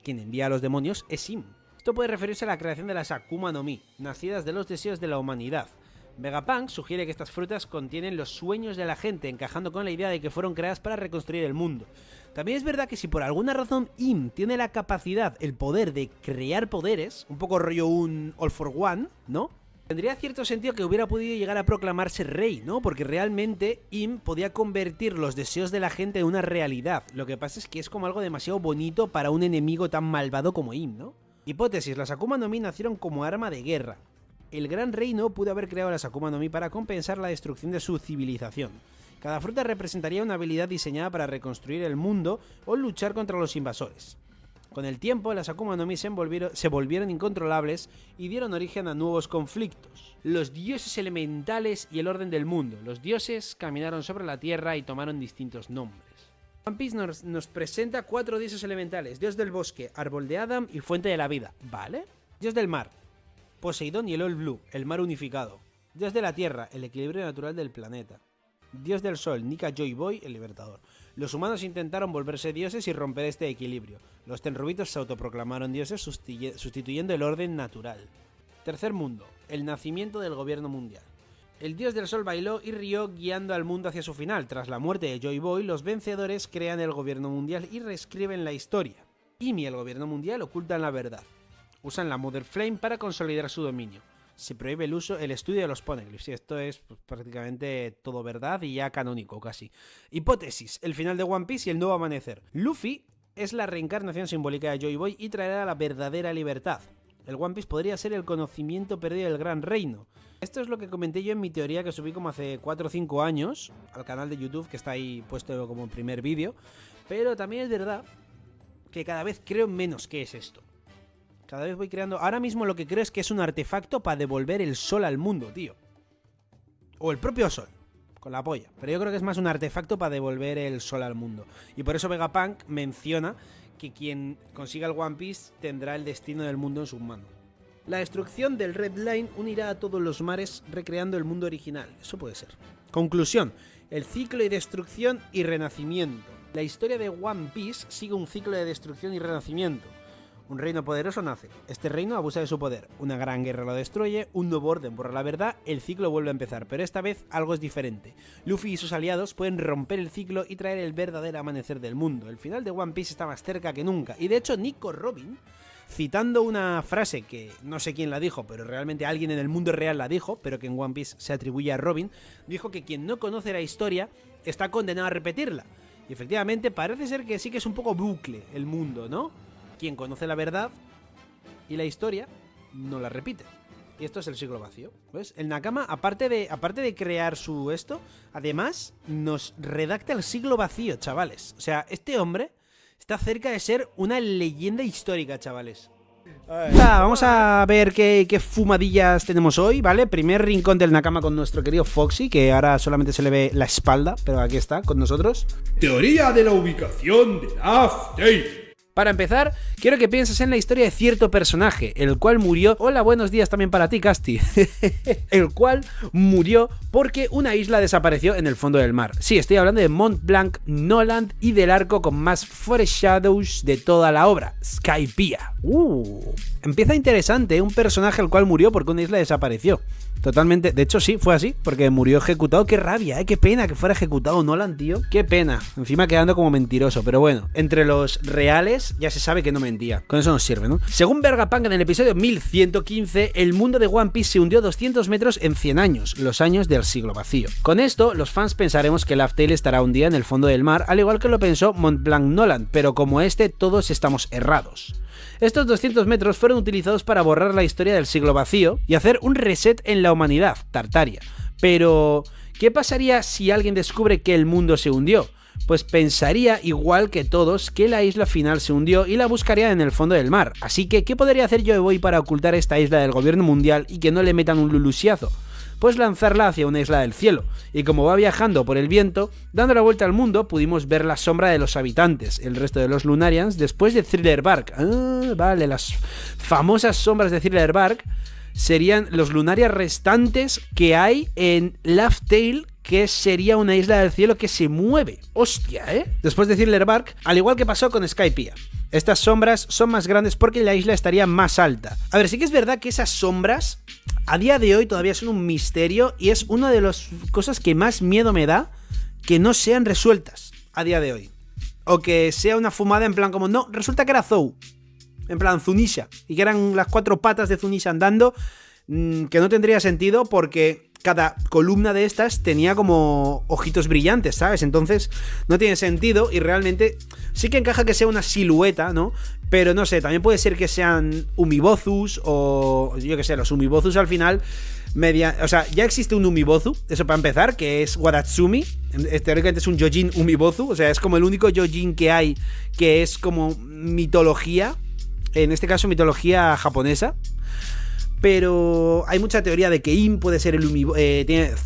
quien envía a los demonios, es Im. Esto puede referirse a la creación de las Akuma no Mi, nacidas de los deseos de la humanidad. Vegapunk sugiere que estas frutas contienen los sueños de la gente, encajando con la idea de que fueron creadas para reconstruir el mundo. También es verdad que si por alguna razón Im tiene la capacidad, el poder de crear poderes, un poco rollo un All for One, ¿no? Tendría cierto sentido que hubiera podido llegar a proclamarse rey, ¿no? Porque realmente Im podía convertir los deseos de la gente en una realidad. Lo que pasa es que es como algo demasiado bonito para un enemigo tan malvado como Im, ¿no? Hipótesis, las Akuma no Mi nacieron como arma de guerra. El gran reino pudo haber creado las Akuma no Mi para compensar la destrucción de su civilización. Cada fruta representaría una habilidad diseñada para reconstruir el mundo o luchar contra los invasores. Con el tiempo, las Akuma no Mi se volvieron incontrolables y dieron origen a nuevos conflictos. Los dioses elementales y el orden del mundo. Los dioses caminaron sobre la tierra y tomaron distintos nombres. One Piece nos presenta 4 dioses elementales: dios del bosque, árbol de Adam y fuente de la vida. ¿Vale? Dios del mar, Poseidón y el All Blue, el mar unificado. Dios de la tierra, el equilibrio natural del planeta. Dios del sol, Nika Joy Boy, el libertador. Los humanos intentaron volverse dioses y romper este equilibrio. Los Tenrubitos se autoproclamaron dioses sustituyendo el orden natural. Tercer mundo, el nacimiento del gobierno mundial. El dios del sol bailó y rió guiando al mundo hacia su final. Tras la muerte de Joy Boy, los vencedores crean el gobierno mundial y reescriben la historia. Im y el gobierno mundial ocultan la verdad. Usan la Mother Flame para consolidar su dominio. Se prohíbe el estudio de los poneglyphs, y esto es pues, prácticamente todo verdad y ya canónico casi. Hipótesis, el final de One Piece y el nuevo amanecer. Luffy es la reencarnación simbólica de Joy Boy y traerá la verdadera libertad. El One Piece podría ser el conocimiento perdido del gran reino. Esto es lo que comenté yo en mi teoría que subí como hace 4 o 5 años al canal de YouTube, que está ahí puesto como primer vídeo. Pero también es verdad que cada vez creo menos que es esto. Cada vez voy creando... Ahora mismo lo que creo es que es un artefacto para devolver el sol al mundo, tío. O el propio sol, con la polla. Pero yo creo que es más un artefacto para devolver el sol al mundo. Y por eso Vegapunk menciona que quien consiga el One Piece tendrá el destino del mundo en sus manos. La destrucción del Red Line unirá a todos los mares recreando el mundo original. Eso puede ser. Conclusión. El ciclo y destrucción y renacimiento. La historia de One Piece sigue un ciclo de destrucción y renacimiento. Un reino poderoso nace. Este reino abusa de su poder. Una gran guerra lo destruye. Un nuevo orden borra la verdad. El ciclo vuelve a empezar. Pero esta vez algo es diferente. Luffy y sus aliados pueden romper el ciclo y traer el verdadero amanecer del mundo. El final de One Piece está más cerca que nunca. Y de hecho Nico Robin, citando una frase que no sé quién la dijo, pero realmente alguien en el mundo real la dijo, pero que en One Piece se atribuye a Robin, dijo que quien no conoce la historia está condenado a repetirla. Y efectivamente parece ser que sí que es un poco bucle el mundo, ¿no? Quien conoce la verdad y la historia no la repite. Y esto es el siglo vacío. ¿Ves? El Nakama, aparte de crear su esto, además nos redacta el siglo vacío, chavales. O sea, este hombre está cerca de ser una leyenda histórica, chavales. Vamos a ver qué fumadillas tenemos hoy, ¿vale? Primer rincón del Nakama con nuestro querido Foxy, que ahora solamente se le ve la espalda, pero aquí está, con nosotros. Teoría de la ubicación de Laugh Tale. Para empezar, quiero que pienses en la historia de cierto personaje, el cual murió... Hola, buenos días también para ti, Casti. El cual murió porque una isla desapareció en el fondo del mar. Sí, estoy hablando de Mont Blanc, Noland y del arco con más foreshadows de toda la obra, Skypiea. Empieza interesante, ¿eh? Un personaje el cual murió porque una isla desapareció. Totalmente, de hecho sí, fue así, porque murió ejecutado. Qué rabia, qué pena que fuera ejecutado Nolan, tío. Qué pena, encima quedando como mentiroso. Pero bueno, entre los reales ya se sabe que no mentía. Con eso nos sirve, ¿no? Según Vegapunk, en el episodio 1115, el mundo de One Piece se hundió 200 metros en 100 años, los años del siglo vacío. Con esto, los fans pensaremos que Laugh Tale estará un día en el fondo del mar, al igual que lo pensó Mont Blanc Noland, pero como todos estamos errados. Estos 200 metros fueron utilizados para borrar la historia del siglo vacío y hacer un reset en la humanidad, Tartaria. Pero, ¿qué pasaría si alguien descubre que el mundo se hundió? Pues pensaría, igual que todos, que la isla final se hundió y la buscaría en el fondo del mar. Así que, ¿qué podría hacer Joy Boy para ocultar esta isla del gobierno mundial y que no le metan un lulusiazo? Pues lanzarla hacia una isla del cielo, y como va viajando por el viento, dando la vuelta al mundo, pudimos ver la sombra de los habitantes, el resto de los Lunarians, después de Thriller Bark. Vale, las famosas sombras de Thriller Bark serían los Lunarians restantes que hay en Laugh Tale, que sería una isla del cielo que se mueve. Hostia, Después de Thriller Bark, al igual que pasó con Skypiea. Estas sombras son más grandes porque la isla estaría más alta. A ver, sí que es verdad que esas sombras a día de hoy todavía son un misterio y es una de las cosas que más miedo me da que no sean resueltas a día de hoy. O que sea una fumada en plan como, no, resulta que era Zou. En plan Zunisha. Y que eran las 4 patas de Zunisha andando, que no tendría sentido porque cada columna de estas tenía como ojitos brillantes, ¿sabes? Entonces no tiene sentido y realmente sí que encaja que sea una silueta, ¿no? Pero no sé, también puede ser que sean Umibozus o yo que sé, los Umibozus al final o sea, ya existe un Umibozu, eso para empezar, que es Wadatsumi. Teóricamente es un Yojin Umibozu, o sea, es como el único Yojin que hay que es como mitología, en este caso mitología japonesa. Pero hay mucha teoría de que Im puede ser el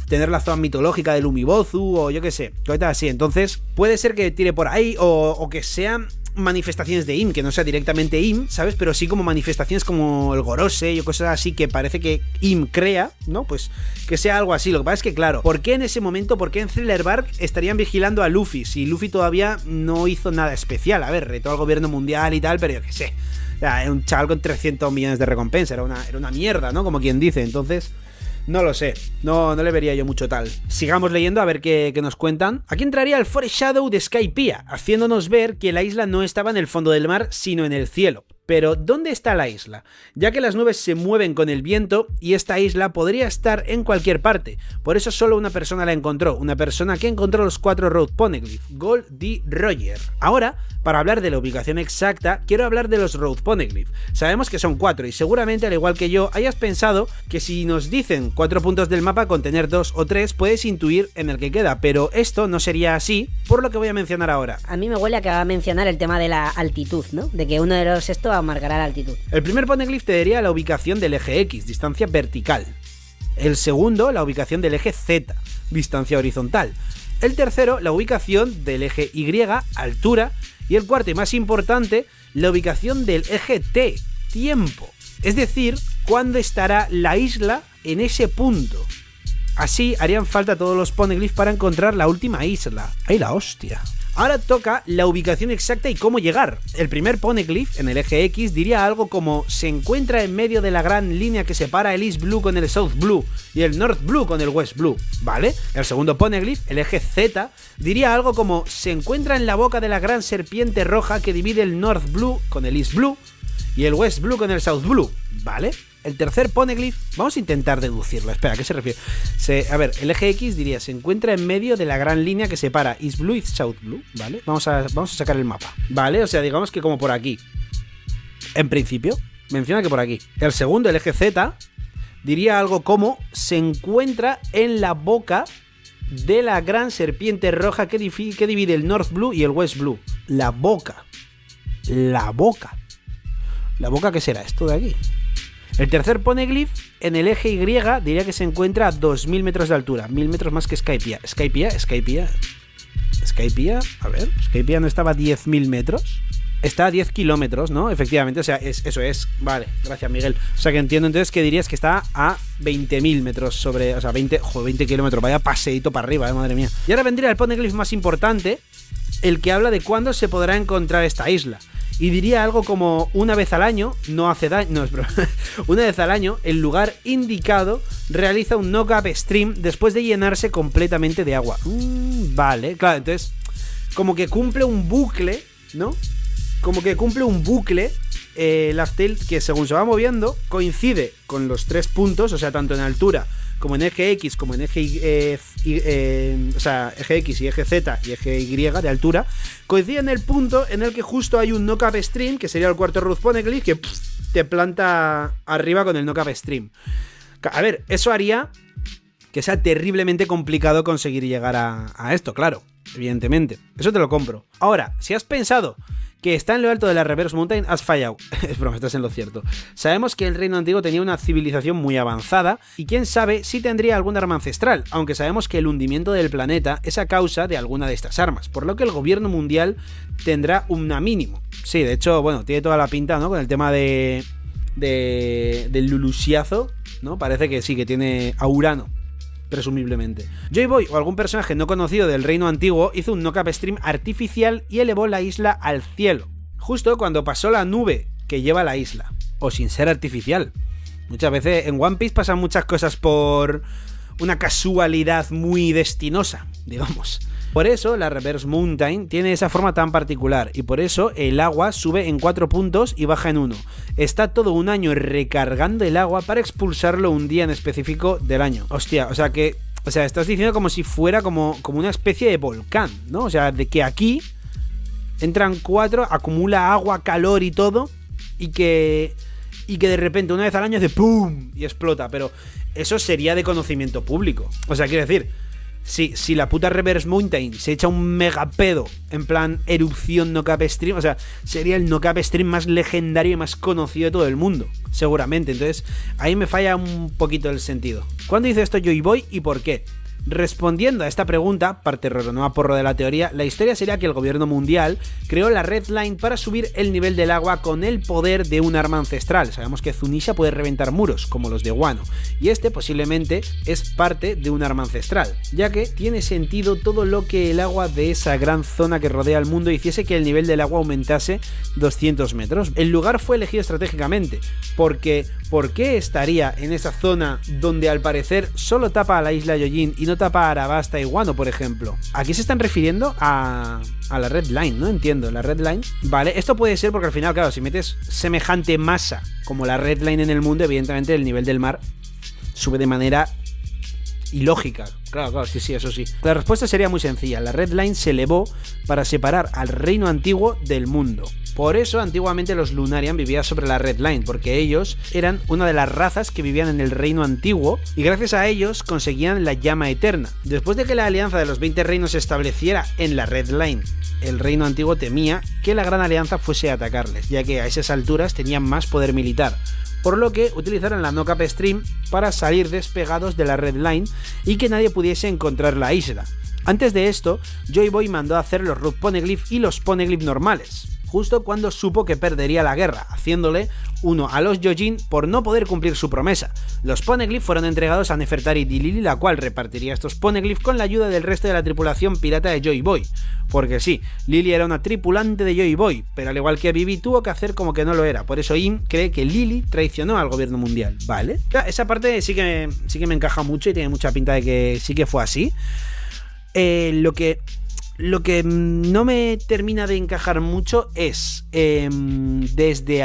tener la zona mitológica del Umibozu o yo qué sé, cosas así. Entonces puede ser que tire por ahí o que sean manifestaciones de Im, que no sea directamente Im, ¿sabes? Pero sí como manifestaciones como el Gorosei o cosas así que parece que Im crea, ¿no? Pues que sea algo así. Lo que pasa es que, claro, ¿por qué en ese momento, por qué en Thriller Bark estarían vigilando a Luffy si Luffy todavía no hizo nada especial? A ver, retó al gobierno mundial y tal, pero yo qué sé. O sea, era un chaval con 300 millones de recompensa, era una mierda, ¿no? Como quien dice, entonces... No lo sé, no le vería yo mucho tal. Sigamos leyendo a ver qué nos cuentan. Aquí entraría el Foreshadow de Skypiea, haciéndonos ver que la isla no estaba en el fondo del mar, sino en el cielo. Pero, ¿dónde está la isla? Ya que las nubes se mueven con el viento y esta isla podría estar en cualquier parte. Por eso solo una persona la encontró, una persona que encontró los 4 Road Poneglyph, Gold D. Roger. Ahora, para hablar de la ubicación exacta, quiero hablar de los Road Poneglyph. Sabemos que son 4 y seguramente, al igual que yo, hayas pensado que si nos dicen 4 puntos del mapa con tener 2 o 3, puedes intuir en el que queda, pero esto no sería así, por lo que voy a mencionar ahora. A mí me huele a que va a mencionar el tema de la altitud, ¿no? De que uno de los arriba os marcará la altitud. El primer poneglyph te daría la ubicación del eje X, distancia vertical. El segundo, la ubicación del eje Z, distancia horizontal. El tercero, la ubicación del eje Y, altura. Y el cuarto y más importante, la ubicación del eje T, tiempo. Es decir, cuándo estará la isla en ese punto. Así harían falta todos los poneglyphs para encontrar la última isla. ¡Ay, la hostia! Ahora toca la ubicación exacta y cómo llegar. El primer poneglyph, en el eje X, diría algo como se encuentra en medio de la gran línea que separa el East Blue con el South Blue y el North Blue con el West Blue, ¿vale? El segundo poneglyph, el eje Z, diría algo como se encuentra en la boca de la gran serpiente roja que divide el North Blue con el East Blue y el West Blue con el South Blue, ¿vale? El tercer poneglyph, vamos a intentar deducirlo. Espera, ¿a qué se refiere? A ver, el eje X diría, se encuentra en medio de la gran línea que separa East Blue y South Blue, ¿vale? Vamos a sacar el mapa, ¿vale? O sea, digamos que como por aquí. En principio, menciona que por aquí. El segundo, el eje Z, diría algo como, se encuentra en la boca de la gran serpiente roja que divide el North Blue y el West Blue. La boca. La boca. ¿La boca qué será? Esto de aquí. El tercer poneglyph, en el eje Y, diría que se encuentra a 2000 metros de altura. 1000 metros más que Skypiea. Skypiea, a ver, Skypiea no estaba a 10.000 metros. Está a 10 kilómetros, ¿no? Efectivamente, o sea, eso es. Vale, gracias, Miguel. O sea, que entiendo entonces que dirías que está a 20.000 metros sobre... O sea, 20 kilómetros. Vaya paseíto para arriba, madre mía. Y ahora vendría el poneglyph más importante, el que habla de cuándo se podrá encontrar esta isla. Y diría algo como una vez al año, no hace daño, no es broma, una vez al año, el lugar indicado realiza un knock-up stream después de llenarse completamente de agua. Vale, claro, entonces, como que cumple un bucle, ¿no? Como que cumple un bucle, Laughtale, que según se va moviendo, coincide con los 3 puntos, o sea, tanto en altura como en eje X, como en eje eje X y eje Z y eje Y de altura, coincide en el punto en el que justo hay un knock-up stream, que sería el cuarto Root Poneglyph, que te planta arriba con el knock-up stream. A ver, eso haría que sea terriblemente complicado conseguir llegar a esto, claro, evidentemente. Eso te lo compro. Ahora, si has pensado que está en lo alto de la Reverse Mountain, has fallado. Es broma, estás en lo cierto. Sabemos que el reino antiguo tenía una civilización muy avanzada y quién sabe si tendría algún arma ancestral, aunque sabemos que el hundimiento del planeta es a causa de alguna de estas armas, por lo que el gobierno mundial tendrá una mínimo. Sí, de hecho, bueno, tiene toda la pinta, ¿no? Con el tema del Lulusiazo, ¿no? Parece que sí, que tiene a Urano, presumiblemente. Joy Boy o algún personaje no conocido del reino antiguo hizo un knock-up stream artificial y elevó la isla al cielo, justo cuando pasó la nube que lleva la isla, o sin ser artificial. Muchas veces en One Piece pasan muchas cosas por una casualidad muy destinosa, digamos. Por eso la Reverse Mountain tiene esa forma tan particular y por eso el agua sube en 4 puntos y baja en 1. Está todo un año recargando el agua para expulsarlo un día en específico del año. Hostia, o sea, estás diciendo como si fuera como una especie de volcán, ¿no? O sea, de que aquí entran 4, acumula agua, calor y todo, y que de repente una vez al año hace ¡pum! Y explota, pero eso sería de conocimiento público. O sea, quiero decir, si la puta Reverse Mountain se echa un mega pedo en plan erupción knock-up stream, o sea, sería el knock-up stream más legendario y más conocido de todo el mundo, seguramente. Entonces, ahí me falla un poquito el sentido. ¿Cuándo hizo esto Joy Boy y por qué? Respondiendo a esta pregunta, parte no a porro de la teoría, la historia sería que el gobierno mundial creó la Red Line para subir el nivel del agua con el poder de un arma ancestral. Sabemos que Zunisha puede reventar muros, como los de Wano, y este posiblemente es parte de un arma ancestral, ya que tiene sentido todo lo que el agua de esa gran zona que rodea el mundo hiciese que el nivel del agua aumentase 200 metros. El lugar fue elegido estratégicamente, porque ¿por qué estaría en esa zona donde al parecer solo tapa a la isla Yojin y no tapa a Arabasta y Wano, por ejemplo? Aquí se están refiriendo a la Red Line, no entiendo, la Red Line. Vale, esto puede ser porque al final, claro, si metes semejante masa como la Red Line en el mundo, evidentemente el nivel del mar sube de manera ilógica. Claro, sí, eso sí. La respuesta sería muy sencilla. La Red Line se elevó para separar al reino antiguo del mundo. Por eso antiguamente los Lunarian vivían sobre la Red Line, porque ellos eran una de las razas que vivían en el reino antiguo y gracias a ellos conseguían la llama eterna. Después de que la alianza de los 20 reinos se estableciera en la Red Line, el reino antiguo temía que la Gran Alianza fuese a atacarles, ya que a esas alturas tenían más poder militar. Por lo que utilizaron la Knock Up Stream para salir despegados de la Red Line y que nadie pudiese encontrar la isla. Antes de esto, Joy Boy mandó a hacer los Root Poneglyph y los Poneglyph normales, justo cuando supo que perdería la guerra, haciéndole uno a los Yojin por no poder cumplir su promesa. Los Poneglyph fueron entregados a Nefertari y Lily, la cual repartiría estos Poneglyph con la ayuda del resto de la tripulación pirata de Joy Boy. Porque sí, Lily era una tripulante de Joy Boy, pero al igual que Vivi tuvo que hacer como que no lo era. Por eso Im cree que Lily traicionó al gobierno mundial, ¿vale? Esa parte sí que me encaja mucho y tiene mucha pinta de que sí que fue así. Lo que no me termina de encajar mucho es desde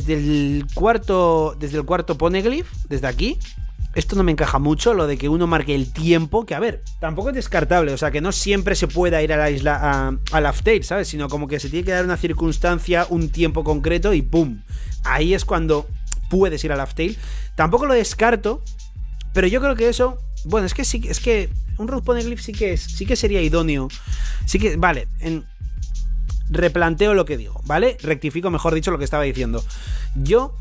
el cuarto Poneglyph, desde aquí. Esto no me encaja mucho, lo de que uno marque el tiempo, que a ver, tampoco es descartable, o sea, que no siempre se pueda ir a la isla a Laugh Tale, ¿sabes? Sino como que se tiene que dar una circunstancia, un tiempo concreto y ¡pum! Ahí es cuando puedes ir a Laugh Tale. Tampoco lo descarto, pero yo creo que eso, bueno, es que un Root Poneglyph sí que sería idóneo. Sí que, vale, replanteo lo que digo, ¿vale? Rectifico, mejor dicho, lo que estaba diciendo. Yo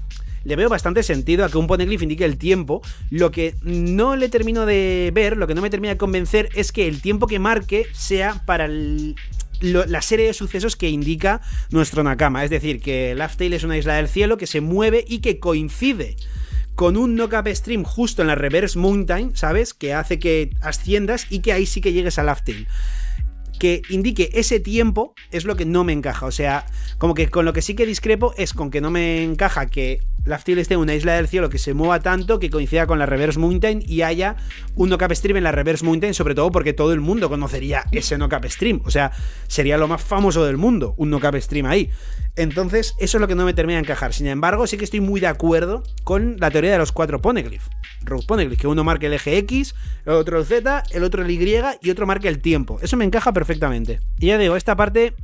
le veo bastante sentido a que un Poneglyph indique el tiempo. Lo que no le termino de ver, lo que no me termina de convencer es que el tiempo que marque sea para la serie de sucesos que indica nuestro Nakama. Es decir, que Laugh Tale es una isla del cielo que se mueve y que coincide con un Knock Up Stream justo en la Reverse Mountain, ¿sabes? Que hace que asciendas y que ahí sí que llegues a Laugh Tale. Que indique ese tiempo es lo que no me encaja. O sea, como que con lo que sí que discrepo es con que no me encaja que Laugh Tale esté en una isla del cielo que se mueva tanto que coincida con la Reverse Mountain y haya un Knock Up Stream en la Reverse Mountain, sobre todo porque todo el mundo conocería ese Knock Up Stream. O sea, sería lo más famoso del mundo, un Knock Up Stream ahí. Entonces, eso es lo que no me termina de encajar. Sin embargo, sí que estoy muy de acuerdo con la teoría de los 4 Poneglyph. Root Poneglyph, que uno marque el eje X, el otro el Z, el otro el Y y otro marque el tiempo. Eso me encaja perfectamente. Y ya digo, esta parte,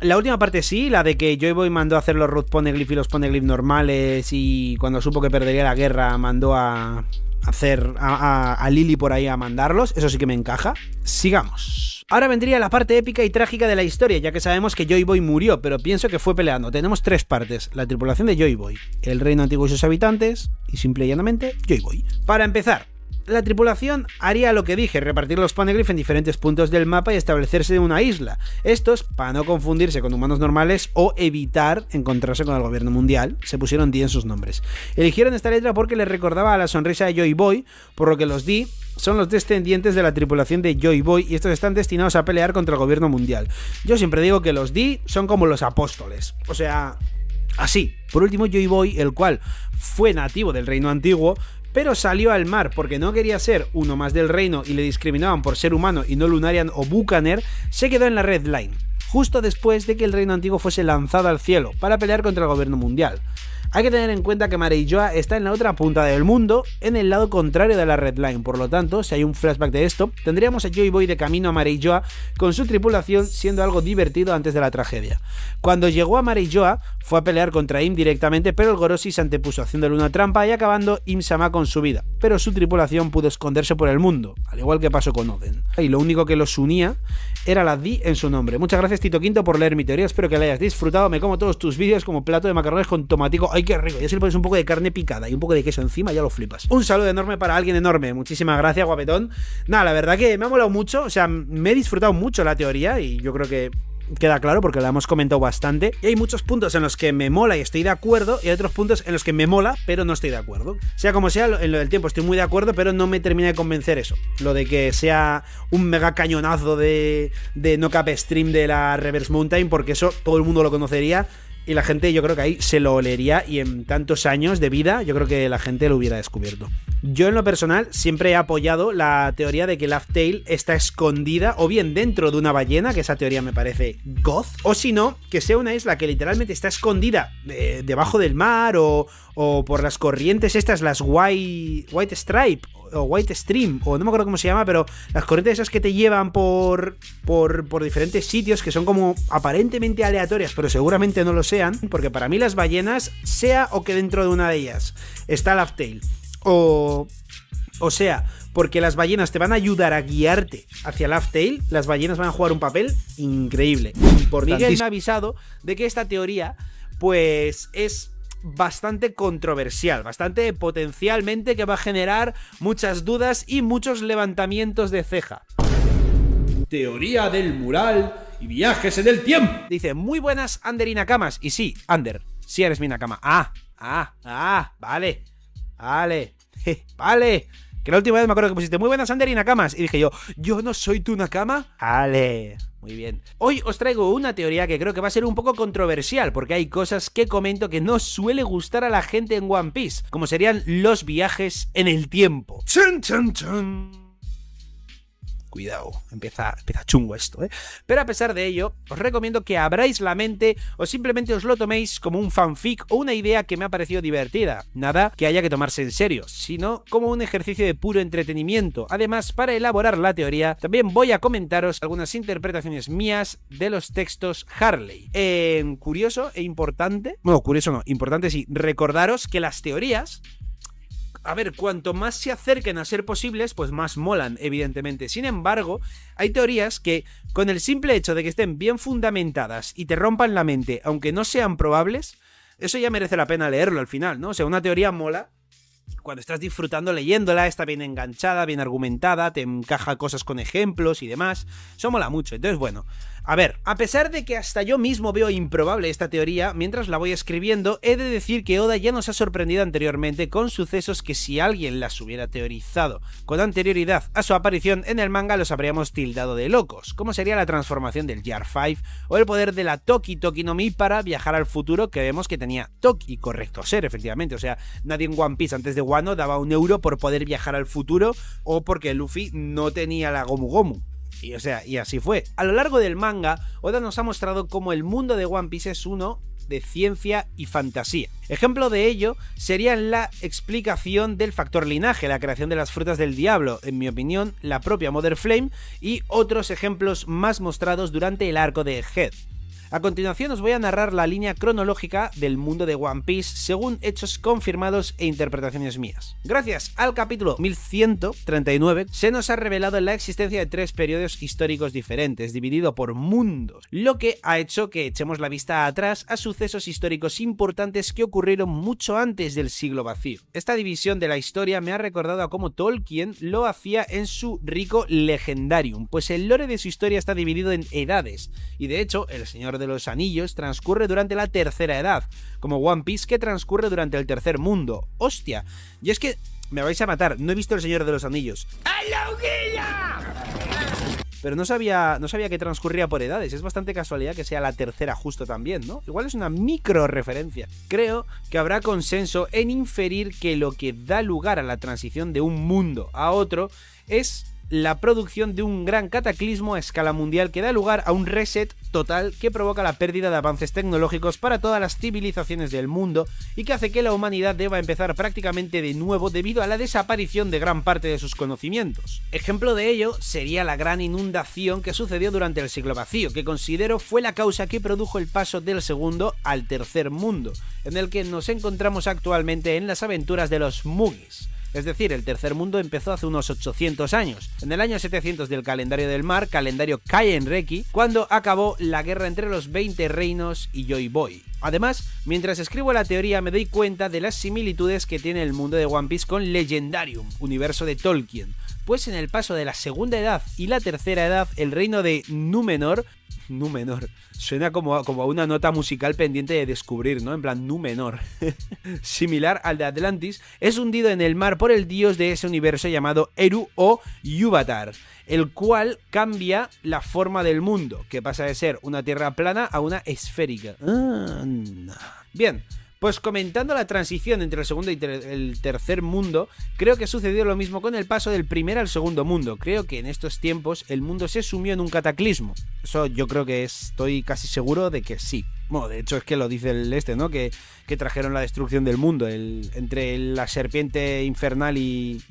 la última parte sí, la de que Joy Boy mandó a hacer los Root Poneglyph y los Poneglyph normales y cuando supo que perdería la guerra mandó a hacer a Lily por ahí a mandarlos. Eso sí que me encaja. Sigamos. Ahora vendría la parte épica y trágica de la historia, ya que sabemos que Joy Boy murió, pero pienso que fue peleando. Tenemos 3 partes: la tripulación de Joy Boy, el reino antiguo y sus habitantes, y simple y llanamente Joy Boy. Para empezar, la tripulación haría lo que dije, repartir los Poneglyph en diferentes puntos del mapa y establecerse en una isla. Estos, para no confundirse con humanos normales o evitar encontrarse con el gobierno mundial, se pusieron D en sus nombres. Eligieron esta letra porque les recordaba a la sonrisa de Joy Boy, por lo que los D son los descendientes de la tripulación de Joy Boy y estos están destinados a pelear contra el gobierno mundial. Yo siempre digo que los D son como los apóstoles, o sea, así. Por último, Joy Boy, el cual fue nativo del reino antiguo, pero salió al mar porque no quería ser uno más del reino y le discriminaban por ser humano y no Lunarian o Buccaneer, se quedó en la Red Line, justo después de que el reino antiguo fuese lanzado al cielo para pelear contra el gobierno mundial. Hay que tener en cuenta que Marejyoa está en la otra punta del mundo, en el lado contrario de la Red Line, por lo tanto, si hay un flashback de esto, tendríamos a Joy Boy de camino a Marejyoa con su tripulación, siendo algo divertido antes de la tragedia. Cuando llegó a Marejyoa, fue a pelear contra Im directamente, pero el Gorosi se antepuso haciéndole una trampa y acabando Im-sama con su vida, pero su tripulación pudo esconderse por el mundo, al igual que pasó con Oden. Y lo único que los unía era la D en su nombre. Muchas gracias, Tito Quinto, por leer mi teoría, espero que la hayas disfrutado. Me como todos tus vídeos como plato de macarrones con tomatico. ¡Ay, qué rico! Ya si le pones un poco de carne picada y un poco de queso encima, ya lo flipas. Un saludo enorme para alguien enorme. Muchísimas gracias, guapetón. Nada, la verdad que me ha molado mucho. O sea, me he disfrutado mucho la teoría y yo creo que queda claro porque la hemos comentado bastante. Y hay muchos puntos en los que me mola y estoy de acuerdo, y hay otros puntos en los que me mola, pero no estoy de acuerdo. Sea como sea, en lo del tiempo estoy muy de acuerdo, pero no me termina de convencer eso. Lo de que sea un mega cañonazo de Knock Up Stream de la Reverse Mountain, porque eso todo el mundo lo conocería. Y la gente, yo creo que ahí se lo olería y en tantos años de vida yo creo que la gente lo hubiera descubierto. Yo en lo personal siempre he apoyado la teoría de que Laugh Tale está escondida o bien dentro de una ballena, que esa teoría me parece goth, o si no, que sea una isla que literalmente está escondida debajo del mar o por las corrientes estas, las White Stripe o White Stream, o no me acuerdo cómo se llama, pero las corrientes esas que te llevan por diferentes sitios que son como aparentemente aleatorias, pero seguramente no lo sean, porque para mí las ballenas, sea o que dentro de una de ellas está Laugh Tale, o sea, porque las ballenas te van a ayudar a guiarte hacia Laugh Tale, las ballenas van a jugar un papel increíble. Miguel me ha avisado de que esta teoría, pues, es bastante controversial, bastante potencialmente que va a generar muchas dudas y muchos levantamientos de ceja. Teoría del mural y viajes en el tiempo. Dice, muy buenas, Ander y Nakamas. Y sí, Ander, sí eres mi Nakama. Vale. Vale. Que la última vez me acuerdo que pusiste muy buenas, Ander y Nakamas. Y dije yo no soy tu Nakama. Vale. Muy bien. Hoy os traigo una teoría que creo que va a ser un poco controversial, porque hay cosas que comento que no suele gustar a la gente en One Piece, como serían los viajes en el tiempo. ¡Chun, chun, chun! Cuidado, empieza chungo esto, ¿eh? Pero a pesar de ello, os recomiendo que abráis la mente o simplemente os lo toméis como un fanfic o una idea que me ha parecido divertida. Nada que haya que tomarse en serio, sino como un ejercicio de puro entretenimiento. Además, para elaborar la teoría, también voy a comentaros algunas interpretaciones mías de los textos Harley. Curioso e importante, bueno, curioso no, importante sí, recordaros que las teorías, a ver, cuanto más se acerquen a ser posibles, pues más molan, evidentemente. Sin embargo, hay teorías que, con el simple hecho de que estén bien fundamentadas y te rompan la mente, aunque no sean probables, eso ya merece la pena leerlo al final, ¿no? O sea, una teoría mola cuando estás disfrutando leyéndola, está bien enganchada, bien argumentada, te encaja cosas con ejemplos y demás. Eso mola mucho. Entonces, bueno, a ver, a pesar de que hasta yo mismo veo improbable esta teoría, mientras la voy escribiendo, he de decir que Oda ya nos ha sorprendido anteriormente con sucesos que si alguien las hubiera teorizado con anterioridad a su aparición en el manga los habríamos tildado de locos, como sería la transformación del Jar 5 o el poder de la Toki Toki no Mi para viajar al futuro que vemos que tenía Toki, correcto ser, efectivamente. O sea, nadie en One Piece antes de Wano daba €1 por poder viajar al futuro o porque Luffy no tenía la Gomu Gomu. Y así fue. A lo largo del manga, Oda nos ha mostrado cómo el mundo de One Piece es uno de ciencia y fantasía. Ejemplo de ello sería la explicación del factor linaje, la creación de las frutas del diablo, en mi opinión, la propia Mother Flame y otros ejemplos más mostrados durante el arco de Head. A continuación os voy a narrar la línea cronológica del mundo de One Piece según hechos confirmados e interpretaciones mías. Gracias al capítulo 1139 se nos ha revelado la existencia de 3 periodos históricos diferentes, dividido por mundos, lo que ha hecho que echemos la vista atrás a sucesos históricos importantes que ocurrieron mucho antes del siglo vacío. Esta división de la historia me ha recordado a cómo Tolkien lo hacía en su rico Legendarium, pues el lore de su historia está dividido en edades, y de hecho el Señor de los Anillos transcurre durante la tercera edad, como One Piece que transcurre durante el tercer mundo. ¡Hostia! Y es que me vais a matar, no he visto el Señor de los Anillos. Pero no sabía que transcurría por edades. Es bastante casualidad que sea la tercera justo también, ¿no? Igual es una micro referencia. Creo que habrá consenso en inferir que lo que da lugar a la transición de un mundo a otro es la producción de un gran cataclismo a escala mundial que da lugar a un reset total que provoca la pérdida de avances tecnológicos para todas las civilizaciones del mundo y que hace que la humanidad deba empezar prácticamente de nuevo debido a la desaparición de gran parte de sus conocimientos. Ejemplo de ello sería la gran inundación que sucedió durante el siglo vacío, que considero fue la causa que produjo el paso del segundo al tercer mundo, en el que nos encontramos actualmente en las aventuras de los Mugis. Es decir, el tercer mundo empezó hace unos 800 años, en el año 700 del calendario del mar, calendario Kaien-Reki, cuando acabó la guerra entre los 20 reinos y Joy Boy. Además, mientras escribo la teoría me doy cuenta de las similitudes que tiene el mundo de One Piece con Legendarium, universo de Tolkien, pues en el paso de la segunda edad y la tercera edad, el reino de Númenor, suena como a una nota musical pendiente de descubrir, ¿no? En plan, Númenor, similar al de Atlantis, es hundido en el mar por el dios de ese universo llamado Eru o Yúvatar, el cual cambia la forma del mundo, que pasa de ser una tierra plana a una esférica. Bien, Pues comentando la transición entre el segundo y el tercer mundo, creo que ha sucedido lo mismo con el paso del primer al segundo mundo. Creo que en estos tiempos el mundo se sumió en un cataclismo. Eso yo creo que estoy casi seguro de que sí. Bueno, de hecho es que lo dice ¿no? Que trajeron la destrucción del mundo entre la serpiente infernal y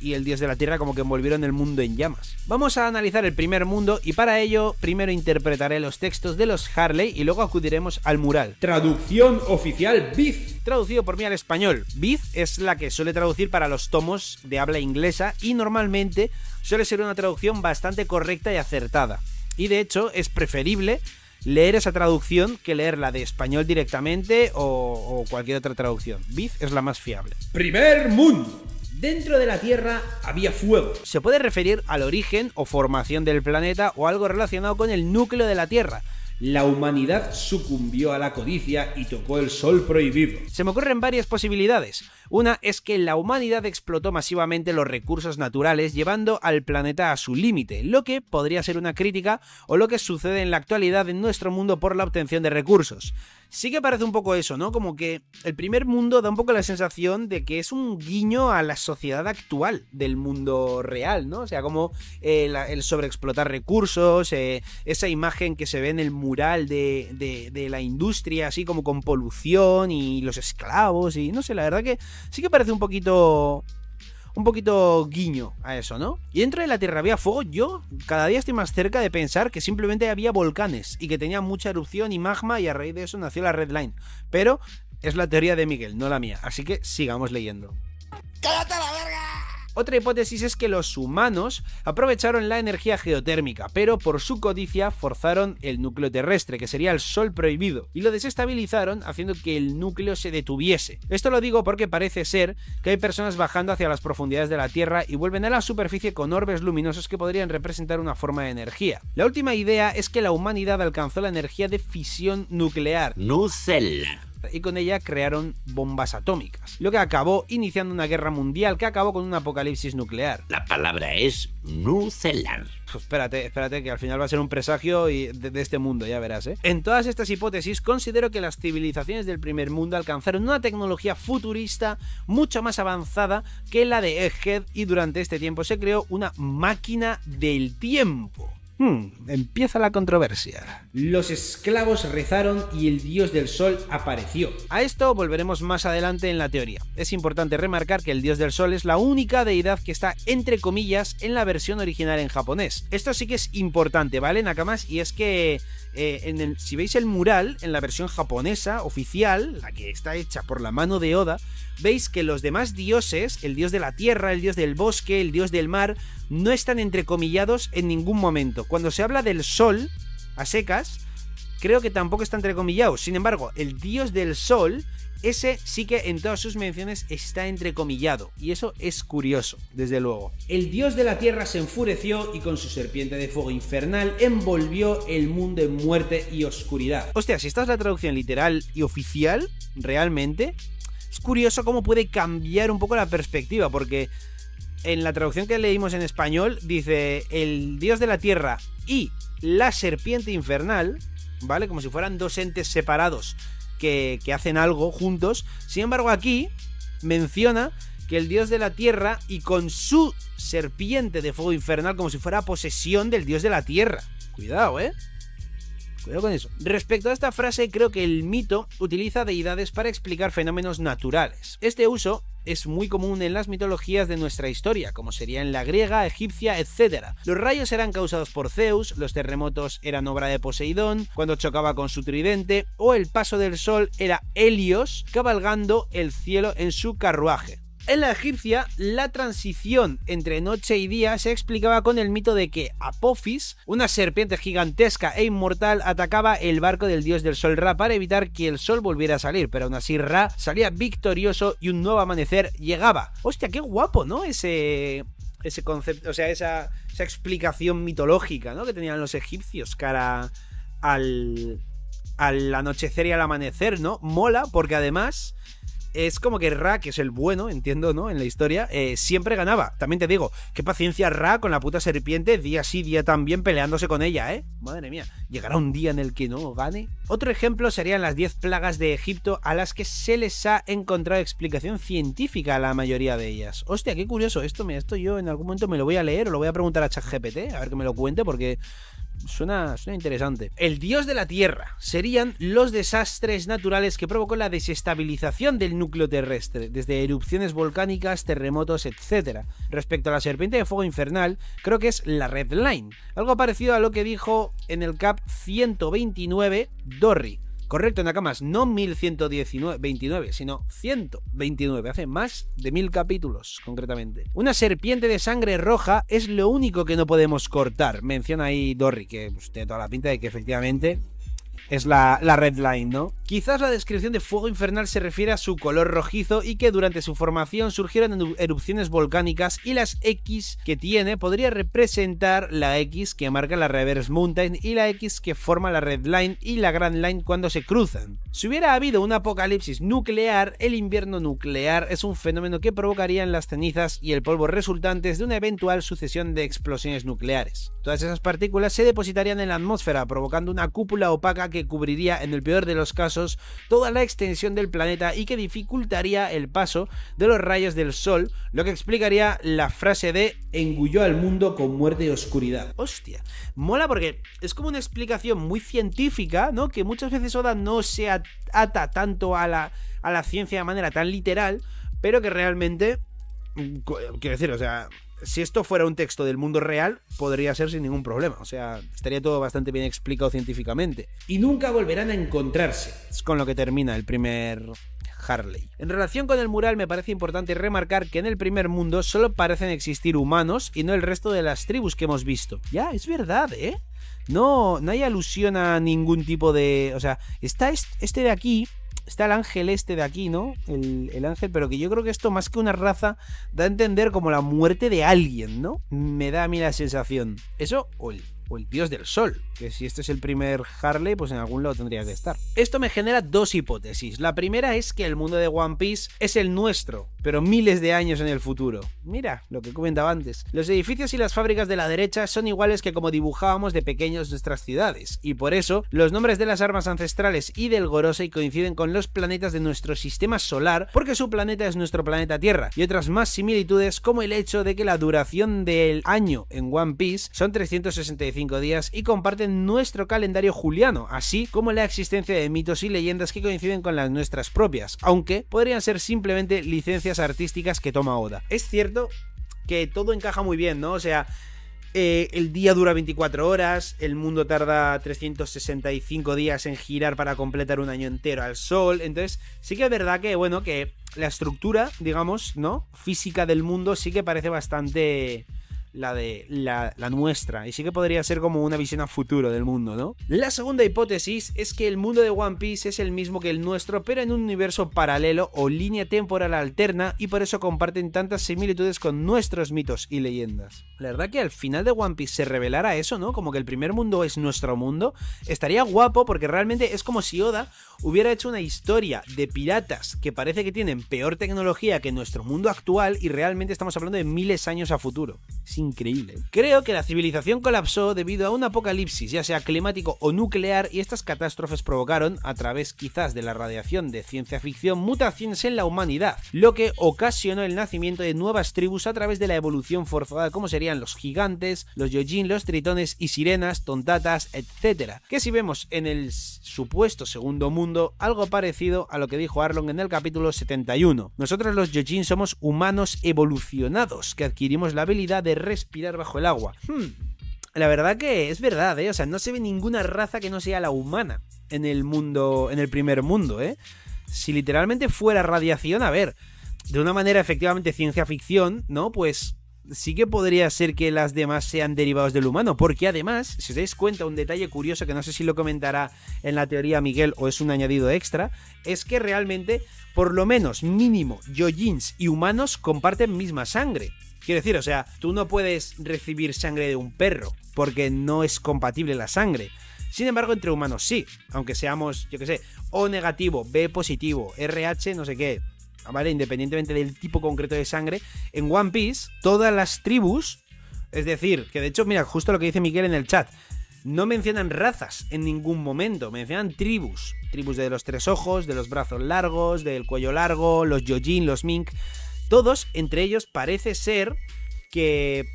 el dios de la tierra, como que envolvieron el mundo en llamas. Vamos a analizar el primer mundo y para ello primero interpretaré los textos de los Harley y luego acudiremos al mural. Traducción oficial Viz. Traducido por mí al español. Viz es la que suele traducir para los tomos de habla inglesa y normalmente suele ser una traducción bastante correcta y acertada. Y de hecho es preferible leer esa traducción que leer la de español directamente o cualquier otra traducción. Viz es la más fiable. Primer mundo. Dentro de la Tierra había fuego. Se puede referir al origen o formación del planeta o algo relacionado con el núcleo de la Tierra. La humanidad sucumbió a la codicia y tocó el sol prohibido. Se me ocurren varias posibilidades. Una es que la humanidad explotó masivamente los recursos naturales llevando al planeta a su límite, lo que podría ser una crítica o lo que sucede en la actualidad en nuestro mundo por la obtención de recursos. Sí que parece un poco eso, ¿no? Como que el primer mundo da un poco la sensación de que es un guiño a la sociedad actual del mundo real, ¿no? O sea, como el sobreexplotar recursos, esa imagen que se ve en el mural de la industria, así como con polución y los esclavos y no sé, la verdad que sí que parece un poquito guiño a eso, ¿no? Y dentro de la Tierra había fuego. Yo cada día estoy más cerca de pensar que simplemente había volcanes y que tenía mucha erupción y magma y a raíz de eso nació la Red Line. Pero es la teoría de Miguel, no la mía. Así que sigamos leyendo. ¡Cállate a la verga! Otra hipótesis es que los humanos aprovecharon la energía geotérmica, pero por su codicia forzaron el núcleo terrestre, que sería el sol prohibido, y lo desestabilizaron haciendo que el núcleo se detuviese. Esto lo digo porque parece ser que hay personas bajando hacia las profundidades de la Tierra y vuelven a la superficie con orbes luminosos que podrían representar una forma de energía. La última idea es que la humanidad alcanzó la energía de fisión nuclear. Nuclear. Y con ella crearon bombas atómicas, lo que acabó iniciando una guerra mundial que acabó con un apocalipsis nuclear. La palabra es nuclear. Espérate, que al final va a ser un presagio de este mundo, ya verás, ¿eh? En todas estas hipótesis considero que las civilizaciones del primer mundo alcanzaron una tecnología futurista mucho más avanzada que la de Egghead y durante este tiempo se creó una máquina del tiempo. Empieza la controversia. Los esclavos rezaron y el dios del sol apareció. A esto volveremos más adelante en la teoría. Es importante remarcar que el dios del sol es la única deidad que está entre comillas en la versión original en japonés. Esto sí que es importante, ¿vale, Nakamas? Y es que si veis el mural en la versión japonesa oficial, la que está hecha por la mano de Oda, veis que los demás dioses, el dios de la tierra, el dios del bosque, el dios del mar, no están entrecomillados en ningún momento. Cuando se habla del sol, a secas, creo que tampoco está entrecomillado. Sin embargo, el dios del sol, ese sí que en todas sus menciones está entrecomillado. Y eso es curioso, desde luego. El dios de la tierra se enfureció y con su serpiente de fuego infernal envolvió el mundo en muerte y oscuridad. Hostia, si esta es la traducción literal y oficial, realmente, es curioso cómo puede cambiar un poco la perspectiva, porque en la traducción que leímos en español dice el dios de la tierra y la serpiente infernal, ¿vale? Como si fueran dos entes separados que hacen algo juntos. Sin embargo, aquí menciona que el dios de la tierra y con su serpiente de fuego infernal, como si fuera posesión del dios de la tierra. Cuidado, cuidado con eso. Respecto a esta frase, creo que el mito utiliza deidades para explicar fenómenos naturales. Este uso es muy común en las mitologías de nuestra historia, como sería en la griega, egipcia, etc. Los rayos eran causados por Zeus, los terremotos eran obra de Poseidón cuando chocaba con su tridente, o el paso del sol era Helios cabalgando el cielo en su carruaje. En la egipcia, la transición entre noche y día se explicaba con el mito de que Apophis, una serpiente gigantesca e inmortal, atacaba el barco del dios del sol Ra para evitar que el sol volviera a salir, pero aún así Ra salía victorioso y un nuevo amanecer llegaba. Hostia, qué guapo, ¿no? Ese concepto, o sea, esa explicación mitológica, ¿no? Que tenían los egipcios cara al anochecer y al amanecer, ¿no? Mola, porque además es como que Ra, que es el bueno, entiendo, ¿no? En la historia, siempre ganaba. También te digo, qué paciencia Ra con la puta serpiente, día sí, día también peleándose con ella, ¿eh? Madre mía, ¿llegará un día en el que no gane? Otro ejemplo serían las 10 plagas de Egipto, a las que se les ha encontrado explicación científica a la mayoría de ellas. Hostia, qué curioso, esto yo en algún momento me lo voy a leer o lo voy a preguntar a ChatGPT, a ver que me lo cuente, porque suena interesante. El dios de la Tierra serían los desastres naturales que provocó la desestabilización del núcleo terrestre, desde erupciones volcánicas, terremotos, etc. Respecto a la serpiente de fuego infernal, creo que es la Red Line, algo parecido a lo que dijo en el Cap 129 Dorri. Correcto, Nakamas, no 1129, sino 129, hace más de 1000 capítulos, concretamente. Una serpiente de sangre roja es lo único que no podemos cortar, menciona ahí Dorri, que pues, tiene toda la pinta de que efectivamente es la Red Line, ¿no? Quizás la descripción de fuego infernal se refiere a su color rojizo y que durante su formación surgieron erupciones volcánicas, y las X que tiene podría representar la X que marca la Reverse Mountain y la X que forma la Red Line y la Grand Line cuando se cruzan. Si hubiera habido un apocalipsis nuclear, el invierno nuclear es un fenómeno que provocarían las cenizas y el polvo resultantes de una eventual sucesión de explosiones nucleares. Todas esas partículas se depositarían en la atmósfera, provocando una cúpula opaca que cubriría, en el peor de los casos, toda la extensión del planeta y que dificultaría el paso de los rayos del sol, lo que explicaría la frase de engulló al mundo con muerte y oscuridad. Hostia, mola porque es como una explicación muy científica, ¿no? Que muchas veces Oda no se ata tanto a la ciencia de manera tan literal, pero que realmente, quiero decir, o sea, si esto fuera un texto del mundo real, podría ser sin ningún problema. O sea, estaría todo bastante bien explicado científicamente. Y nunca volverán a encontrarse. Es con lo que termina el primer Harley. En relación con el mural, me parece importante remarcar que en el primer mundo solo parecen existir humanos y no el resto de las tribus que hemos visto. Ya, es verdad, ¿eh? No hay alusión a ningún tipo de... O sea, está este de aquí... Está el ángel este de aquí, ¿no? El ángel, pero que yo creo que esto, más que una raza, da a entender como la muerte de alguien, ¿no? Me da a mí la sensación. Eso o el dios del sol, que si este es el primer Harley, pues en algún lado tendría que estar. Esto me genera dos hipótesis. La primera es que el mundo de One Piece es el nuestro, pero miles de años en el futuro. Mira, lo que comentaba antes. Los edificios y las fábricas de la derecha son iguales que como dibujábamos de pequeños nuestras ciudades, y por eso los nombres de las armas ancestrales y del Gorosei coinciden con los planetas de nuestro sistema solar, porque su planeta es nuestro planeta Tierra, y otras más similitudes como el hecho de que la duración del año en One Piece son 365 días y comparten nuestro calendario juliano, así como la existencia de mitos y leyendas que coinciden con las nuestras propias, aunque podrían ser simplemente licencias artísticas que toma Oda. Es cierto que todo encaja muy bien, ¿no? O sea, el día dura 24 horas, el mundo tarda 365 días en girar para completar un año entero al sol, entonces sí que es verdad que, bueno, que la estructura, digamos, ¿no? Física del mundo sí que parece bastante... la nuestra, y sí que podría ser como una visión a futuro del mundo, ¿no? La segunda hipótesis es que el mundo de One Piece es el mismo que el nuestro, pero en un universo paralelo o línea temporal alterna, y por eso comparten tantas similitudes con nuestros mitos y leyendas. La verdad que al final de One Piece se revelara eso, ¿no? Como que el primer mundo es nuestro mundo. Estaría guapo, porque realmente es como si Oda hubiera hecho una historia de piratas que parece que tienen peor tecnología que nuestro mundo actual, y realmente estamos hablando de miles de años a futuro. Es increíble. Creo que la civilización colapsó debido a un apocalipsis, ya sea climático o nuclear, y estas catástrofes provocaron, a través quizás de la radiación de ciencia ficción, mutaciones en la humanidad, lo que ocasionó el nacimiento de nuevas tribus a través de la evolución forzada, como serían los gigantes, los Yojin, los tritones y sirenas, tontatas, etc. Que si vemos en el supuesto segundo mundo, algo parecido a lo que dijo Arlong en el capítulo 71. Nosotros los Yojin somos humanos evolucionados, que adquirimos la habilidad de respirar bajo el agua. La verdad que es verdad, ¿eh? O sea, no se ve ninguna raza que no sea la humana en el mundo, en el primer mundo, ¿eh? Si literalmente fuera radiación, a ver, de una manera efectivamente ciencia ficción, ¿no? Pues sí que podría ser que las demás sean derivados del humano, porque además, si os dais cuenta, un detalle curioso que no sé si lo comentará en la teoría Miguel o es un añadido extra, es que realmente, por lo menos mínimo, Yojins y humanos comparten misma sangre. Quiero decir, o sea, tú no puedes recibir sangre de un perro, porque no es compatible la sangre. Sin embargo, entre humanos sí, aunque seamos, yo que sé, O negativo, B positivo, RH no sé qué, ¿vale? Independientemente del tipo concreto de sangre, en One Piece, todas las tribus, es decir, que de hecho, mira, justo lo que dice Miguel en el chat, no mencionan razas en ningún momento, mencionan tribus. Tribus de los 3 ojos, de los brazos largos, del cuello largo, los Gyojin, los Mink. Todos, entre ellos, parece ser que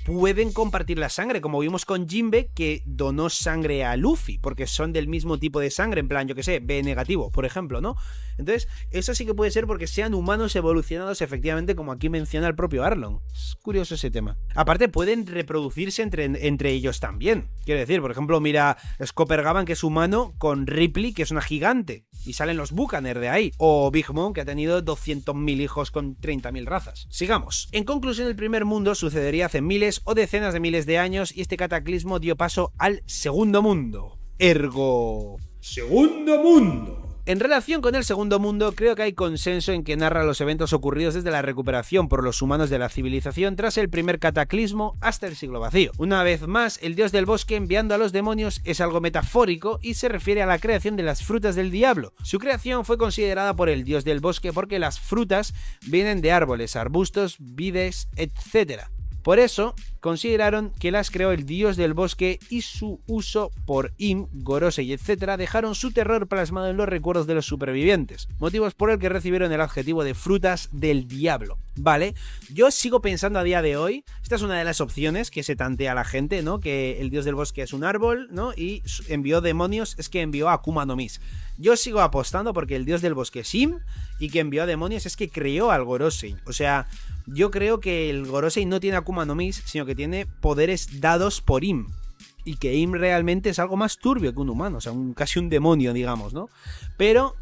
pueden compartir la sangre, como vimos con Jinbe, que donó sangre a Luffy, porque son del mismo tipo de sangre, en plan, yo que sé, B negativo, por ejemplo, ¿no? Entonces, eso sí que puede ser porque sean humanos evolucionados efectivamente, como aquí menciona el propio Arlong. Es curioso ese tema. Aparte, pueden reproducirse entre ellos también. Quiero decir, por ejemplo, mira Scopper Gavan, que es humano, con Ripley, que es una gigante, y salen los Buccaneer de ahí. O Big Mom, que ha tenido 200.000 hijos con 30.000 razas. Sigamos. En conclusión, el primer mundo sucedería hace miles o decenas de miles de años, y este cataclismo dio paso al segundo mundo. Ergo... ¡Segundo mundo! En relación con el segundo mundo, creo que hay consenso en que narra los eventos ocurridos desde la recuperación por los humanos de la civilización tras el primer cataclismo hasta el siglo vacío. Una vez más, el dios del bosque enviando a los demonios es algo metafórico y se refiere a la creación de las frutas del diablo. Su creación fue considerada por el dios del bosque porque las frutas vienen de árboles, arbustos, vides, etc. Por eso, consideraron que las creó el dios del bosque y su uso por Im, Gorosei, etc. dejaron su terror plasmado en los recuerdos de los supervivientes, motivos por el que recibieron el adjetivo de frutas del diablo. Vale, yo sigo pensando a día de hoy, esta es una de las opciones que se tantea a la gente, ¿no? Que el dios del bosque es un árbol, ¿no? Y envió demonios, es que envió a Akuma no Mis. Yo sigo apostando porque el dios del bosque es Im y que envió a demonios es que creó al Gorosei. O sea, yo creo que el Gorosei no tiene Akuma no Mis, sino que tiene poderes dados por Im. Y que Im realmente es algo más turbio que un humano, o sea, casi un demonio, digamos, ¿no? Pero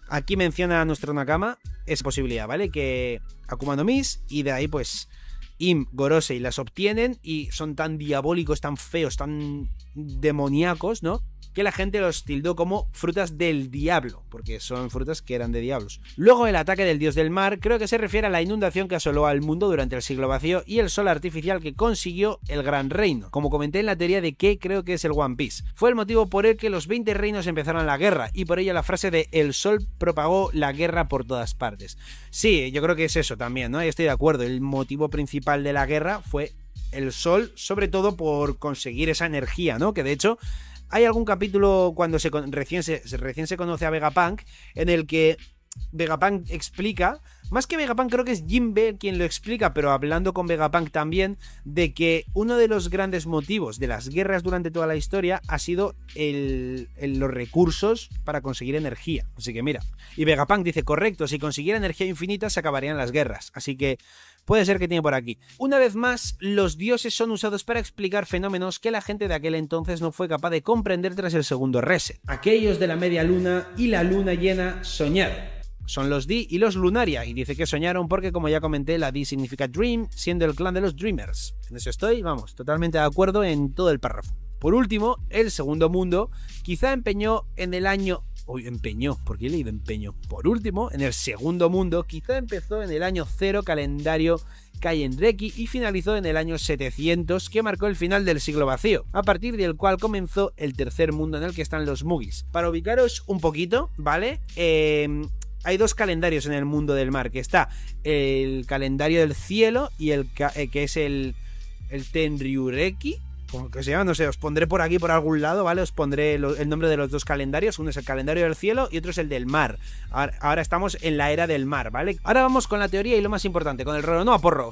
aquí menciona a nuestro Nakama esa posibilidad, ¿vale? Que Akuma no Mis, y de ahí pues Im, Gorosei las obtienen y son tan diabólicos, tan feos, tan demoníacos, ¿no? Que la gente los tildó como frutas del diablo, porque son frutas que eran de diablos. Luego el ataque del dios del mar creo que se refiere a la inundación que asoló al mundo durante el siglo vacío y el sol artificial que consiguió el gran reino, como comenté en la teoría de que creo que es el One Piece. Fue el motivo por el que los 20 reinos empezaron la guerra, y por ello la frase de el sol propagó la guerra por todas partes. Sí, yo creo que es eso también, ¿no? Estoy de acuerdo, el motivo principal de la guerra fue el sol, sobre todo por conseguir esa energía, ¿no? Que de hecho hay algún capítulo cuando recién se conoce a Vegapunk en el que Vegapunk explica, más que Vegapunk creo que es Jinbe quien lo explica, pero hablando con Vegapunk también, de que uno de los grandes motivos de las guerras durante toda la historia ha sido los recursos para conseguir energía. Así que mira, y Vegapunk dice, correcto, si consiguiera energía infinita se acabarían las guerras, así que puede ser que tiene por aquí. Una vez más, los dioses son usados para explicar fenómenos que la gente de aquel entonces no fue capaz de comprender tras el segundo reset. Aquellos de la media luna y la luna llena soñaron. Son los Di y los Lunaria, y dice que soñaron porque, como ya comenté, la Di significa Dream, siendo el clan de los Dreamers. En eso estoy, vamos, totalmente de acuerdo en todo el párrafo. Por último, el segundo mundo quizá empeñó en el año... Uy, empeñó, ¿por qué he leído empeño? Por último, en el segundo mundo quizá empezó en el año 0 calendario Kaienreki y finalizó en el año 700, que marcó el final del siglo vacío, a partir del cual comenzó el tercer mundo en el que están los Mugis. Para ubicaros un poquito, ¿vale? Hay dos calendarios en el mundo del mar, que está el calendario del cielo y que es el Tenryureki, como que se llama, no sé, os pondré por aquí por algún lado, ¿vale? Os pondré el nombre de los dos calendarios, uno es el calendario del cielo y otro es el del mar. Ahora estamos en la era del mar, ¿vale? Ahora vamos con la teoría y lo más importante, con el Roronoa Porro.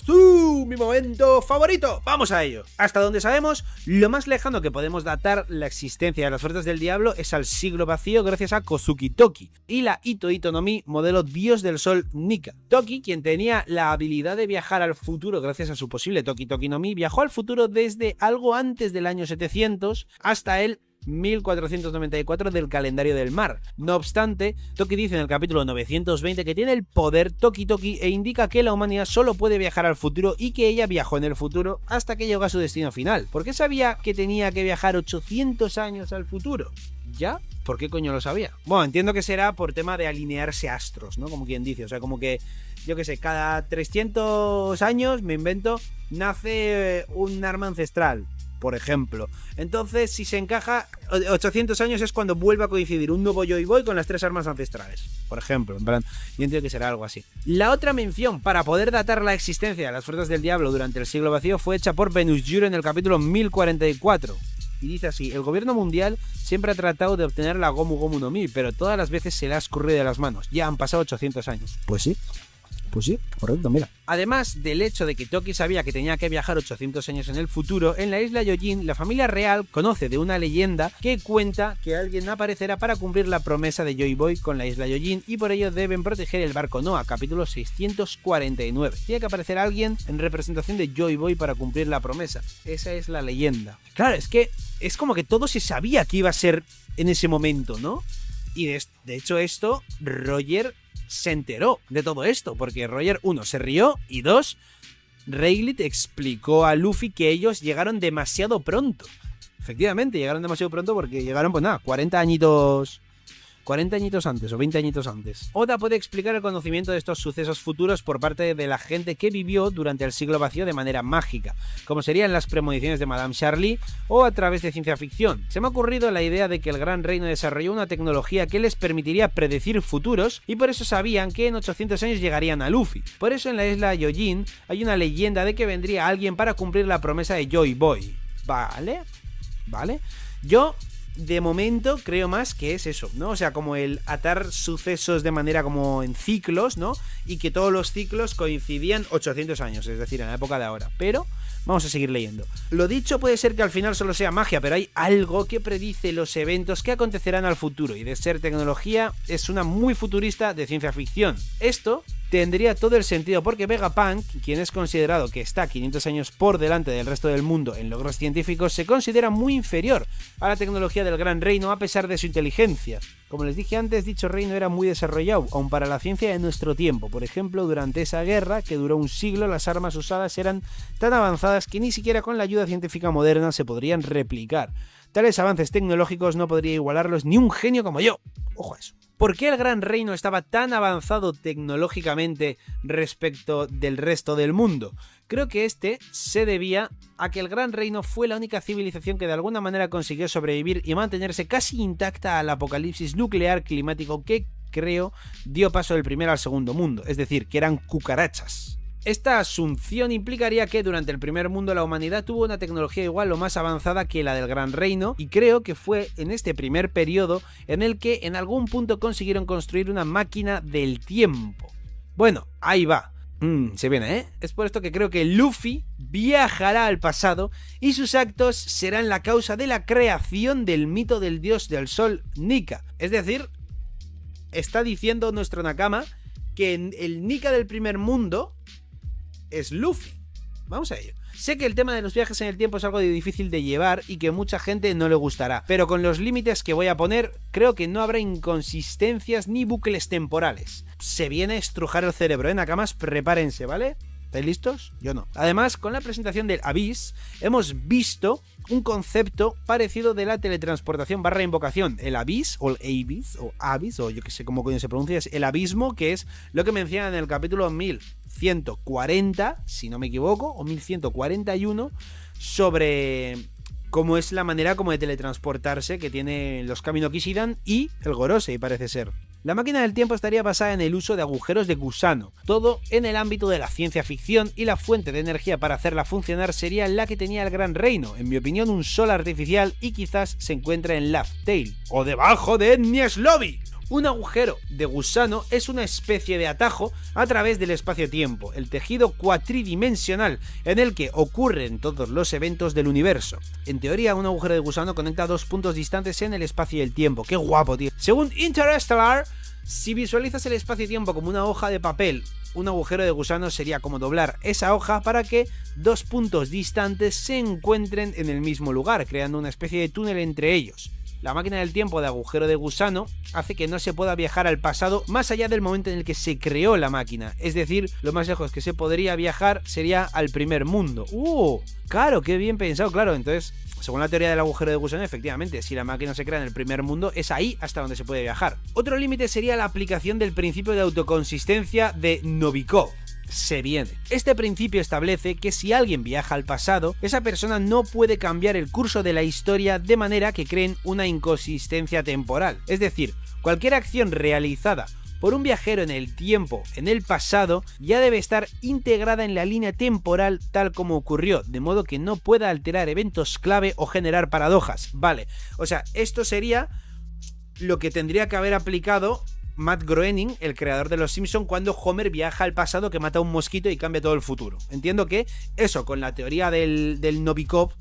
¡Mi momento favorito! ¡Vamos a ello! Hasta donde sabemos, lo más lejano que podemos datar la existencia de las frutas del diablo es al siglo vacío gracias a Kozuki Toki y la Ito Ito no Mi, modelo dios del sol Nika. Toki, quien tenía la habilidad de viajar al futuro gracias a su posible Toki Toki no Mi, viajó al futuro desde algo antes del año 700 hasta el 1494 del calendario del mar. No obstante, Toki dice en el capítulo 920 que tiene el poder Toki Toki e indica que la humanidad solo puede viajar al futuro y que ella viajó en el futuro hasta que llegó a su destino final. ¿Por qué sabía que tenía que viajar 800 años al futuro? ¿Ya? ¿Por qué coño lo sabía? Bueno, entiendo que será por tema de alinearse astros, ¿no? Como quien dice, o sea, como que, yo qué sé, cada 300 años, me invento, nace un arma ancestral. por ejemplo. Entonces, si se encaja, 800 años es cuando vuelve a coincidir un nuevo Joy Boy con las 3 armas ancestrales, por ejemplo. En plan, yo entiendo que será algo así. La otra mención para poder datar la existencia de las fuerzas del diablo durante el siglo vacío fue hecha por Venus Jure en el capítulo 1044. Y dice así: el gobierno mundial siempre ha tratado de obtener la Gomu Gomu no Mi, pero todas las veces se le ha escurrido de las manos. Ya han pasado 800 años. Pues sí, correcto, mira. Además del hecho de que Toki sabía que tenía que viajar 800 años en el futuro, en la isla Yojin, la familia real conoce de una leyenda que cuenta que alguien aparecerá para cumplir la promesa de Joy Boy con la isla Yojin y por ello deben proteger el barco Noah, capítulo 649. Tiene que aparecer alguien en representación de Joy Boy para cumplir la promesa. Esa es la leyenda. Claro, es que es como que todo se sabía que iba a ser en ese momento, ¿no? Y de hecho esto, Roger se enteró de todo esto, porque Roger, 1, se rió, y 2, Rayleigh explicó a Luffy que ellos llegaron demasiado pronto. Efectivamente, llegaron demasiado pronto porque llegaron, pues nada, 40 añitos antes o 20 añitos antes. Oda puede explicar el conocimiento de estos sucesos futuros por parte de la gente que vivió durante el siglo vacío de manera mágica, como serían las premoniciones de Madame Charlie o a través de ciencia ficción. Se me ha ocurrido la idea de que el Gran Reino desarrolló una tecnología que les permitiría predecir futuros y por eso sabían que en 800 años llegarían a Luffy. Por eso en la isla Yojin hay una leyenda de que vendría alguien para cumplir la promesa de Joy Boy. ¿Vale? Yo de momento creo más que es eso, ¿no? O sea, como el atar sucesos de manera como en ciclos, ¿no? Y que todos los ciclos coincidían 800 años, es decir, en la época de ahora. Pero vamos a seguir leyendo. Lo dicho puede ser que al final solo sea magia, pero hay algo que predice los eventos que acontecerán al futuro, y de ser tecnología es una muy futurista de ciencia ficción. Esto tendría todo el sentido porque Vegapunk, quien es considerado que está 500 años por delante del resto del mundo en logros científicos, se considera muy inferior a la tecnología del Gran Reino a pesar de su inteligencia. Como les dije antes, dicho reino era muy desarrollado, aun para la ciencia de nuestro tiempo. Por ejemplo, durante esa guerra, que duró un siglo, las armas usadas eran tan avanzadas que ni siquiera con la ayuda científica moderna se podrían replicar. Tales avances tecnológicos no podría igualarlos ni un genio como yo. Ojo a eso. ¿Por qué el Gran Reino estaba tan avanzado tecnológicamente respecto del resto del mundo? Creo que se debía a que el Gran Reino fue la única civilización que de alguna manera consiguió sobrevivir y mantenerse casi intacta al apocalipsis nuclear climático que, creo, dio paso del primer al segundo mundo, es decir, que eran cucarachas. Esta asunción implicaría que durante el primer mundo la humanidad tuvo una tecnología igual o más avanzada que la del Gran Reino, y creo que fue en este primer periodo en el que en algún punto consiguieron construir una máquina del tiempo. Bueno, ahí va. Se viene, ¿eh? Es por esto que creo que Luffy viajará al pasado y sus actos serán la causa de la creación del mito del dios del sol Nika. Es decir, está diciendo nuestro Nakama que el Nika del primer mundo es Luffy. Vamos a ello. Sé que el tema de los viajes en el tiempo es algo difícil de llevar y que mucha gente no le gustará, pero con los límites que voy a poner, creo que no habrá inconsistencias ni bucles temporales. Se viene a estrujar el cerebro, Nakamas, prepárense, ¿vale? ¿Estáis listos? Yo no. Además, con la presentación del Abyss, hemos visto un concepto parecido de la teletransportación / invocación. El Abyss, o el Abyss, o yo que sé cómo coño se pronuncia, es el abismo, que es lo que mencionan en el capítulo 1140, si no me equivoco, o 1141, sobre cómo es la manera como de teletransportarse que tienen los Kami no Kishidan y el Gorosei, parece ser. La máquina del tiempo estaría basada en el uso de agujeros de gusano, todo en el ámbito de la ciencia ficción, y la fuente de energía para hacerla funcionar sería la que tenía el Gran Reino, en mi opinión un sol artificial, y quizás se encuentra en Laugh Tale o debajo de Enies Lobby. Un agujero de gusano es una especie de atajo a través del espacio-tiempo, el tejido cuatridimensional en el que ocurren todos los eventos del universo. En teoría, un agujero de gusano conecta dos puntos distantes en el espacio y el tiempo. ¡Qué guapo, tío! Según Interstellar, si visualizas el espacio-tiempo como una hoja de papel, un agujero de gusano sería como doblar esa hoja para que dos puntos distantes se encuentren en el mismo lugar, creando una especie de túnel entre ellos. La máquina del tiempo de agujero de gusano hace que no se pueda viajar al pasado más allá del momento en el que se creó la máquina. Es decir, lo más lejos que se podría viajar sería al primer mundo. Claro, qué bien pensado, claro. Entonces, según la teoría del agujero de gusano, efectivamente, si la máquina se crea en el primer mundo, es ahí hasta donde se puede viajar. Otro límite sería la aplicación del principio de autoconsistencia de Novikov. se viene. Este principio establece que si alguien viaja al pasado, esa persona no puede cambiar el curso de la historia de manera que creen una inconsistencia temporal. Es decir, cualquier acción realizada por un viajero en el tiempo, en el pasado, ya debe estar integrada en la línea temporal tal como ocurrió, de modo que no pueda alterar eventos clave o generar paradojas. Vale, o sea, esto sería lo que tendría que haber aplicado Matt Groening, el creador de Los Simpson, cuando Homer viaja al pasado, que mata a un mosquito y cambia todo el futuro. Entiendo que eso, con la teoría del Novikov,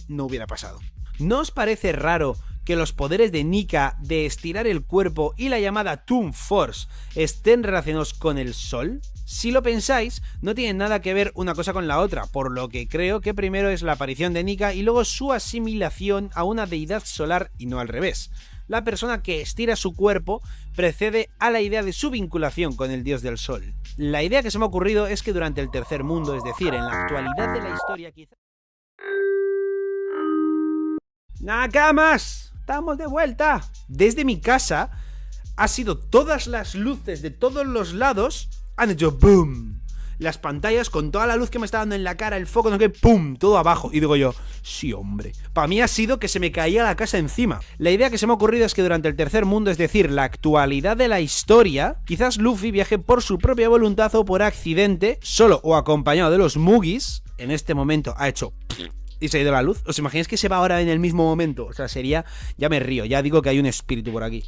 no hubiera pasado. ¿No os parece raro que los poderes de Nika de estirar el cuerpo y la llamada Toon Force estén relacionados con el sol? Si lo pensáis, no tienen nada que ver una cosa con la otra, por lo que creo que primero es la aparición de Nika y luego su asimilación a una deidad solar y no al revés. La persona que estira su cuerpo precede a la idea de su vinculación con el dios del sol. La idea que se me ha ocurrido es que durante el tercer mundo, es decir, en la actualidad de la historia quizá... ¡Nakamas! ¡Estamos de vuelta! Desde mi casa ha sido todas las luces de todos los lados han hecho ¡boom! Las pantallas con toda la luz que me está dando en la cara, el foco, no sé qué, ¡pum! Todo abajo. Y digo yo, sí, hombre. Para mí ha sido que se me caía la casa encima. La idea que se me ha ocurrido es que durante el tercer mundo, es decir, la actualidad de la historia, quizás Luffy viaje por su propia voluntad o por accidente, solo o acompañado de los Mugis. En este momento ha hecho... y se ha ido la luz. ¿Os imagináis que se va ahora en el mismo momento? O sea, sería... ya me río, ya digo que hay un espíritu por aquí.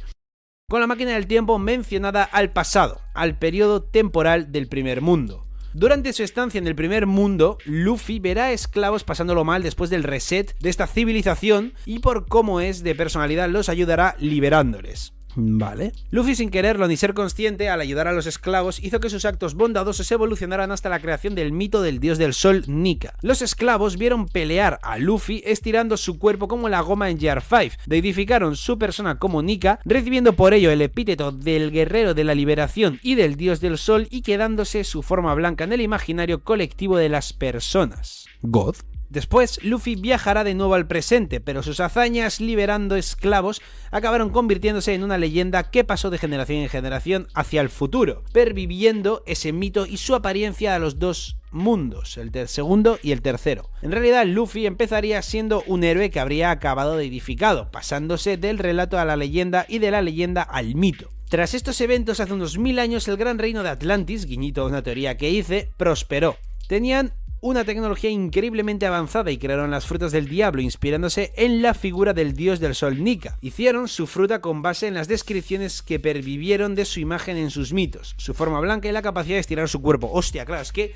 Con la máquina del tiempo mencionada al pasado, al periodo temporal del primer mundo. Durante su estancia en el primer mundo, Luffy verá esclavos pasándolo mal después del reset de esta civilización y por cómo es de personalidad los ayudará liberándoles. Vale. Luffy, sin quererlo ni ser consciente, al ayudar a los esclavos, hizo que sus actos bondadosos evolucionaran hasta la creación del mito del dios del sol, Nika. Los esclavos vieron pelear a Luffy estirando su cuerpo como la goma en Gear 5, deidificaron su persona como Nika, recibiendo por ello el epíteto del guerrero de la liberación y del dios del sol y quedándose su forma blanca en el imaginario colectivo de las personas. God. Después, Luffy viajará de nuevo al presente, pero sus hazañas liberando esclavos acabaron convirtiéndose en una leyenda que pasó de generación en generación hacia el futuro, perviviendo ese mito y su apariencia a los dos mundos, el segundo y el tercero. En realidad, Luffy empezaría siendo un héroe que habría acabado deidificado, pasándose del relato a la leyenda y de la leyenda al mito. Tras estos eventos, hace unos 1000 años, el gran reino de Atlantis, guiñito a una teoría que hice, prosperó. Tenían una tecnología increíblemente avanzada y crearon las frutas del diablo inspirándose en la figura del dios del sol Nika. Hicieron su fruta con base en las descripciones que pervivieron de su imagen en sus mitos, su forma blanca y la capacidad de estirar su cuerpo. Hostia, claro, es que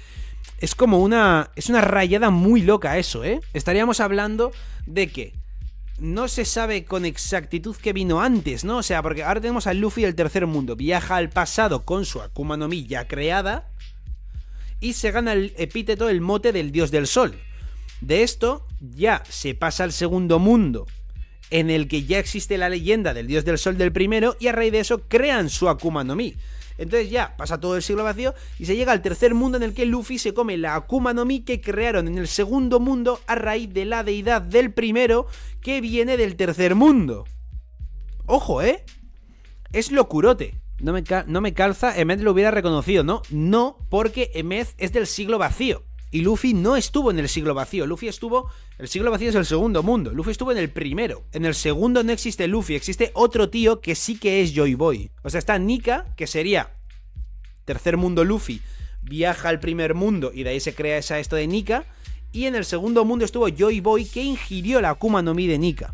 es como una rayada muy loca eso, ¿eh? Estaríamos hablando de que no se sabe con exactitud qué vino antes, ¿no? O sea, porque ahora tenemos a Luffy del tercer mundo, viaja al pasado con su Akuma no Mi ya creada y se gana el epíteto, el mote del dios del sol. De esto ya se pasa al segundo mundo, en el que ya existe la leyenda del dios del sol del primero, y a raíz de eso crean su Akuma no Mi. Entonces ya pasa todo el siglo vacío y se llega al tercer mundo, en el que Luffy se come la Akuma no Mi que crearon en el segundo mundo a raíz de la deidad del primero que viene del tercer mundo. Ojo, es locurote. No me calza, Emmet lo hubiera reconocido, ¿no? No, porque Emmet es del siglo vacío y Luffy no estuvo en el siglo vacío. El siglo vacío es el segundo mundo, Luffy estuvo en el primero. En el segundo no existe Luffy, existe otro tío que sí que es Joy Boy. O sea, está Nika, que sería tercer mundo Luffy, viaja al primer mundo y de ahí se crea esto de Nika. Y en el segundo mundo estuvo Joy Boy, que ingirió la Akuma no Mi de Nika.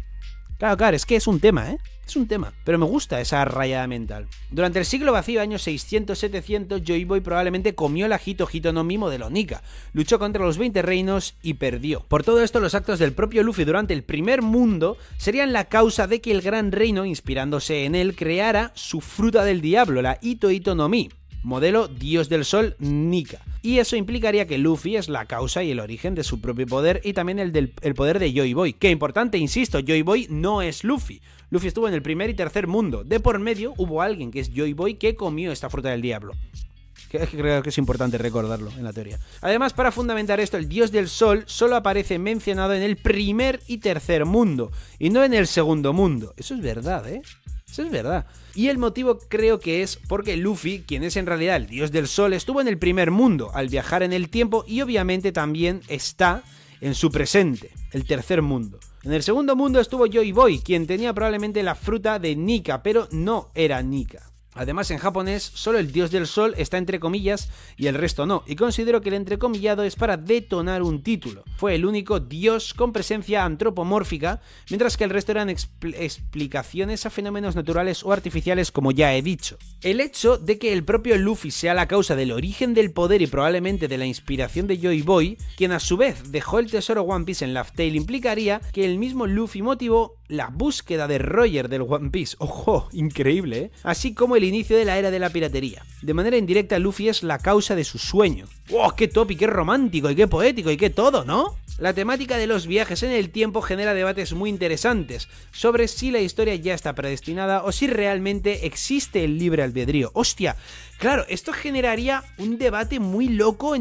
Claro, es que es un tema, es un tema, pero me gusta esa rayada mental. Durante el siglo vacío, años 600-700, Joy Boy probablemente comió la Hito no Mi modelo Nika, luchó contra los 20 reinos y perdió. Por todo esto, los actos del propio Luffy durante el primer mundo serían la causa de que el gran reino, inspirándose en él, creara su fruta del diablo, la Hito no Mi, modelo dios del sol Nika. Y eso implicaría que Luffy es la causa y el origen de su propio poder y también el poder de Joy Boy. Que importante, insisto, Joy Boy no es Luffy. Luffy estuvo en el primer y tercer mundo. De por medio hubo alguien que es Joy Boy que comió esta fruta del diablo. Creo que es importante recordarlo en la teoría. Además, para fundamentar esto, el dios del sol solo aparece mencionado en el primer y tercer mundo y no en el segundo mundo. Eso es verdad, Eso es verdad. Y el motivo creo que es porque Luffy, quien es en realidad el dios del sol, estuvo en el primer mundo al viajar en el tiempo y obviamente también está en su presente, el tercer mundo. En el segundo mundo estuvo Joy Boy, quien tenía probablemente la fruta de Nika, pero no era Nika. Además, en japonés, solo el dios del sol está entre comillas y el resto no, y considero que el entrecomillado es para detonar un título. Fue el único dios con presencia antropomórfica, mientras que el resto eran explicaciones a fenómenos naturales o artificiales, como ya he dicho. El hecho de que el propio Luffy sea la causa del origen del poder y probablemente de la inspiración de Joy Boy, quien a su vez dejó el tesoro One Piece en Laugh Tale, implicaría que el mismo Luffy motivó la búsqueda de Roger del One Piece. ¡Ojo! Increíble, ¿eh? Así como el inicio de la era de la piratería. De manera indirecta, Luffy es la causa de su sueño. ¡Wow! ¡Qué top y qué romántico y qué poético y qué todo!, ¿no? La temática de los viajes en el tiempo genera debates muy interesantes sobre si la historia ya está predestinada o si realmente existe el libre albedrío. ¡Hostia! Claro, esto generaría un debate muy loco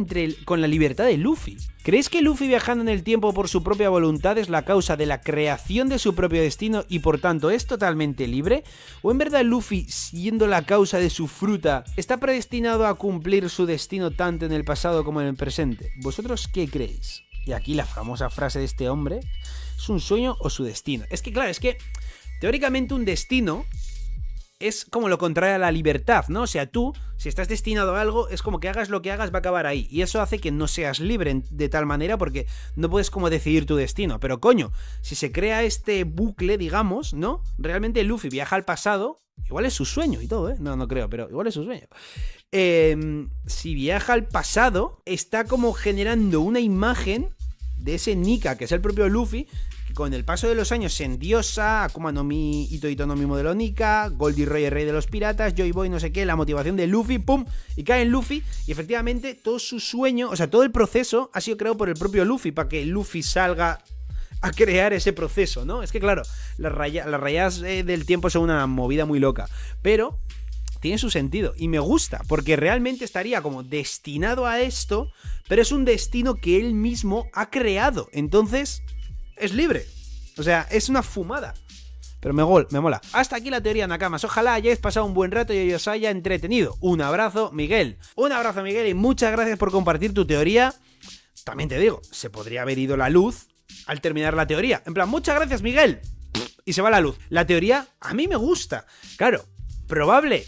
con la libertad de Luffy. ¿Creéis que Luffy viajando en el tiempo por su propia voluntad es la causa de la creación de su propio destino y por tanto es totalmente libre? ¿O en verdad Luffy, siendo la causa de su fruta, está predestinado a cumplir su destino tanto en el pasado como en el presente? ¿Vosotros qué creéis? Y aquí la famosa frase de este hombre: ¿es un sueño o su destino? Es que claro, es que teóricamente un destino es como lo contrario a la libertad, ¿no? O sea, tú, si estás destinado a algo, es como que hagas lo que hagas, va a acabar ahí. Y eso hace que no seas libre de tal manera porque no puedes como decidir tu destino. Pero coño, si se crea este bucle, digamos, ¿no? Realmente Luffy viaja al pasado, igual es su sueño y todo, ¿eh? No creo, pero igual es su sueño. Si viaja al pasado, está como generando una imagen de ese Nika, que es el propio Luffy, que con el paso de los años se endiosa, Akuma no Mi, Ito no Mi modelo Nika, Goldie Roger rey de los piratas, Joy Boy no sé qué, la motivación de Luffy, pum, y cae en Luffy, y efectivamente todo su sueño, o sea, todo el proceso ha sido creado por el propio Luffy, para que Luffy salga a crear ese proceso, ¿no? Es que claro, las rayas del tiempo son una movida muy loca, pero tiene su sentido y me gusta, porque realmente estaría como destinado a esto, pero es un destino que él mismo ha creado, entonces es libre, o sea, es una fumada. Pero me mola. Hasta aquí la teoría, Nakamas. Ojalá hayáis pasado un buen rato y os haya entretenido. Un abrazo, Miguel. Un abrazo, Miguel, y muchas gracias por compartir tu teoría. También te digo, se podría haber ido la luz al terminar la teoría. En plan, muchas gracias, Miguel. Y se va la luz. La teoría a mí me gusta. Claro, probable.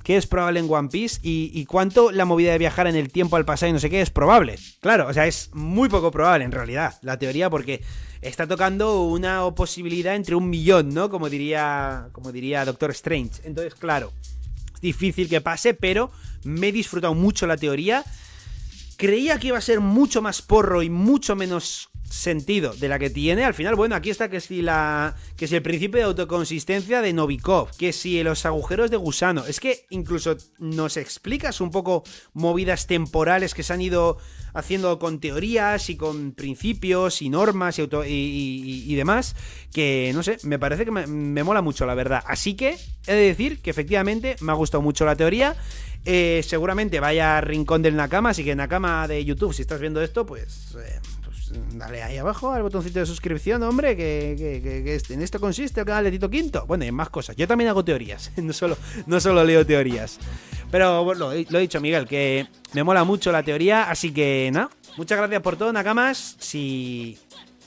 ¿Qué es probable en One Piece? ¿Y cuánto la movida de viajar en el tiempo al pasado y no sé qué es probable? Claro, o sea, es muy poco probable en realidad la teoría, porque está tocando una posibilidad entre 1.000.000, ¿no? Como diría Doctor Strange. Entonces, claro, es difícil que pase, pero me he disfrutado mucho la teoría. Creía que iba a ser mucho más porro y mucho menos sentido de la que tiene. Al final, bueno, aquí está que si el principio de autoconsistencia de Novikov, que si los agujeros de gusano. Es que incluso nos explicas un poco movidas temporales que se han ido haciendo con teorías y con principios y normas y demás, que no sé, me parece que me mola mucho, la verdad. Así que he de decir que efectivamente me ha gustado mucho la teoría. Seguramente vaya a Rincón del Nakama, así que Nakama de YouTube, si estás viendo esto, pues dale ahí abajo al botoncito de suscripción, hombre, que en esto consiste el canal de Tito Quinto. Bueno, y en más cosas. Yo también hago teorías, no solo leo teorías. Pero bueno, lo he dicho, Miguel, que me mola mucho la teoría, así que nada, muchas gracias por todo, Nakamas.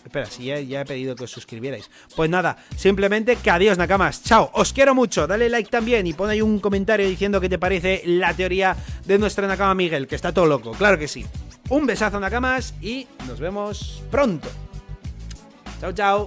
Espera, si ya he pedido que os suscribierais. Pues nada, simplemente que adiós, Nakamas. Chao, os quiero mucho. Dale like también y pon ahí un comentario diciendo qué te parece la teoría de nuestro Nakama Miguel, que está todo loco, claro que sí. Un besazo, Nakamas, y nos vemos pronto. Chao, chao.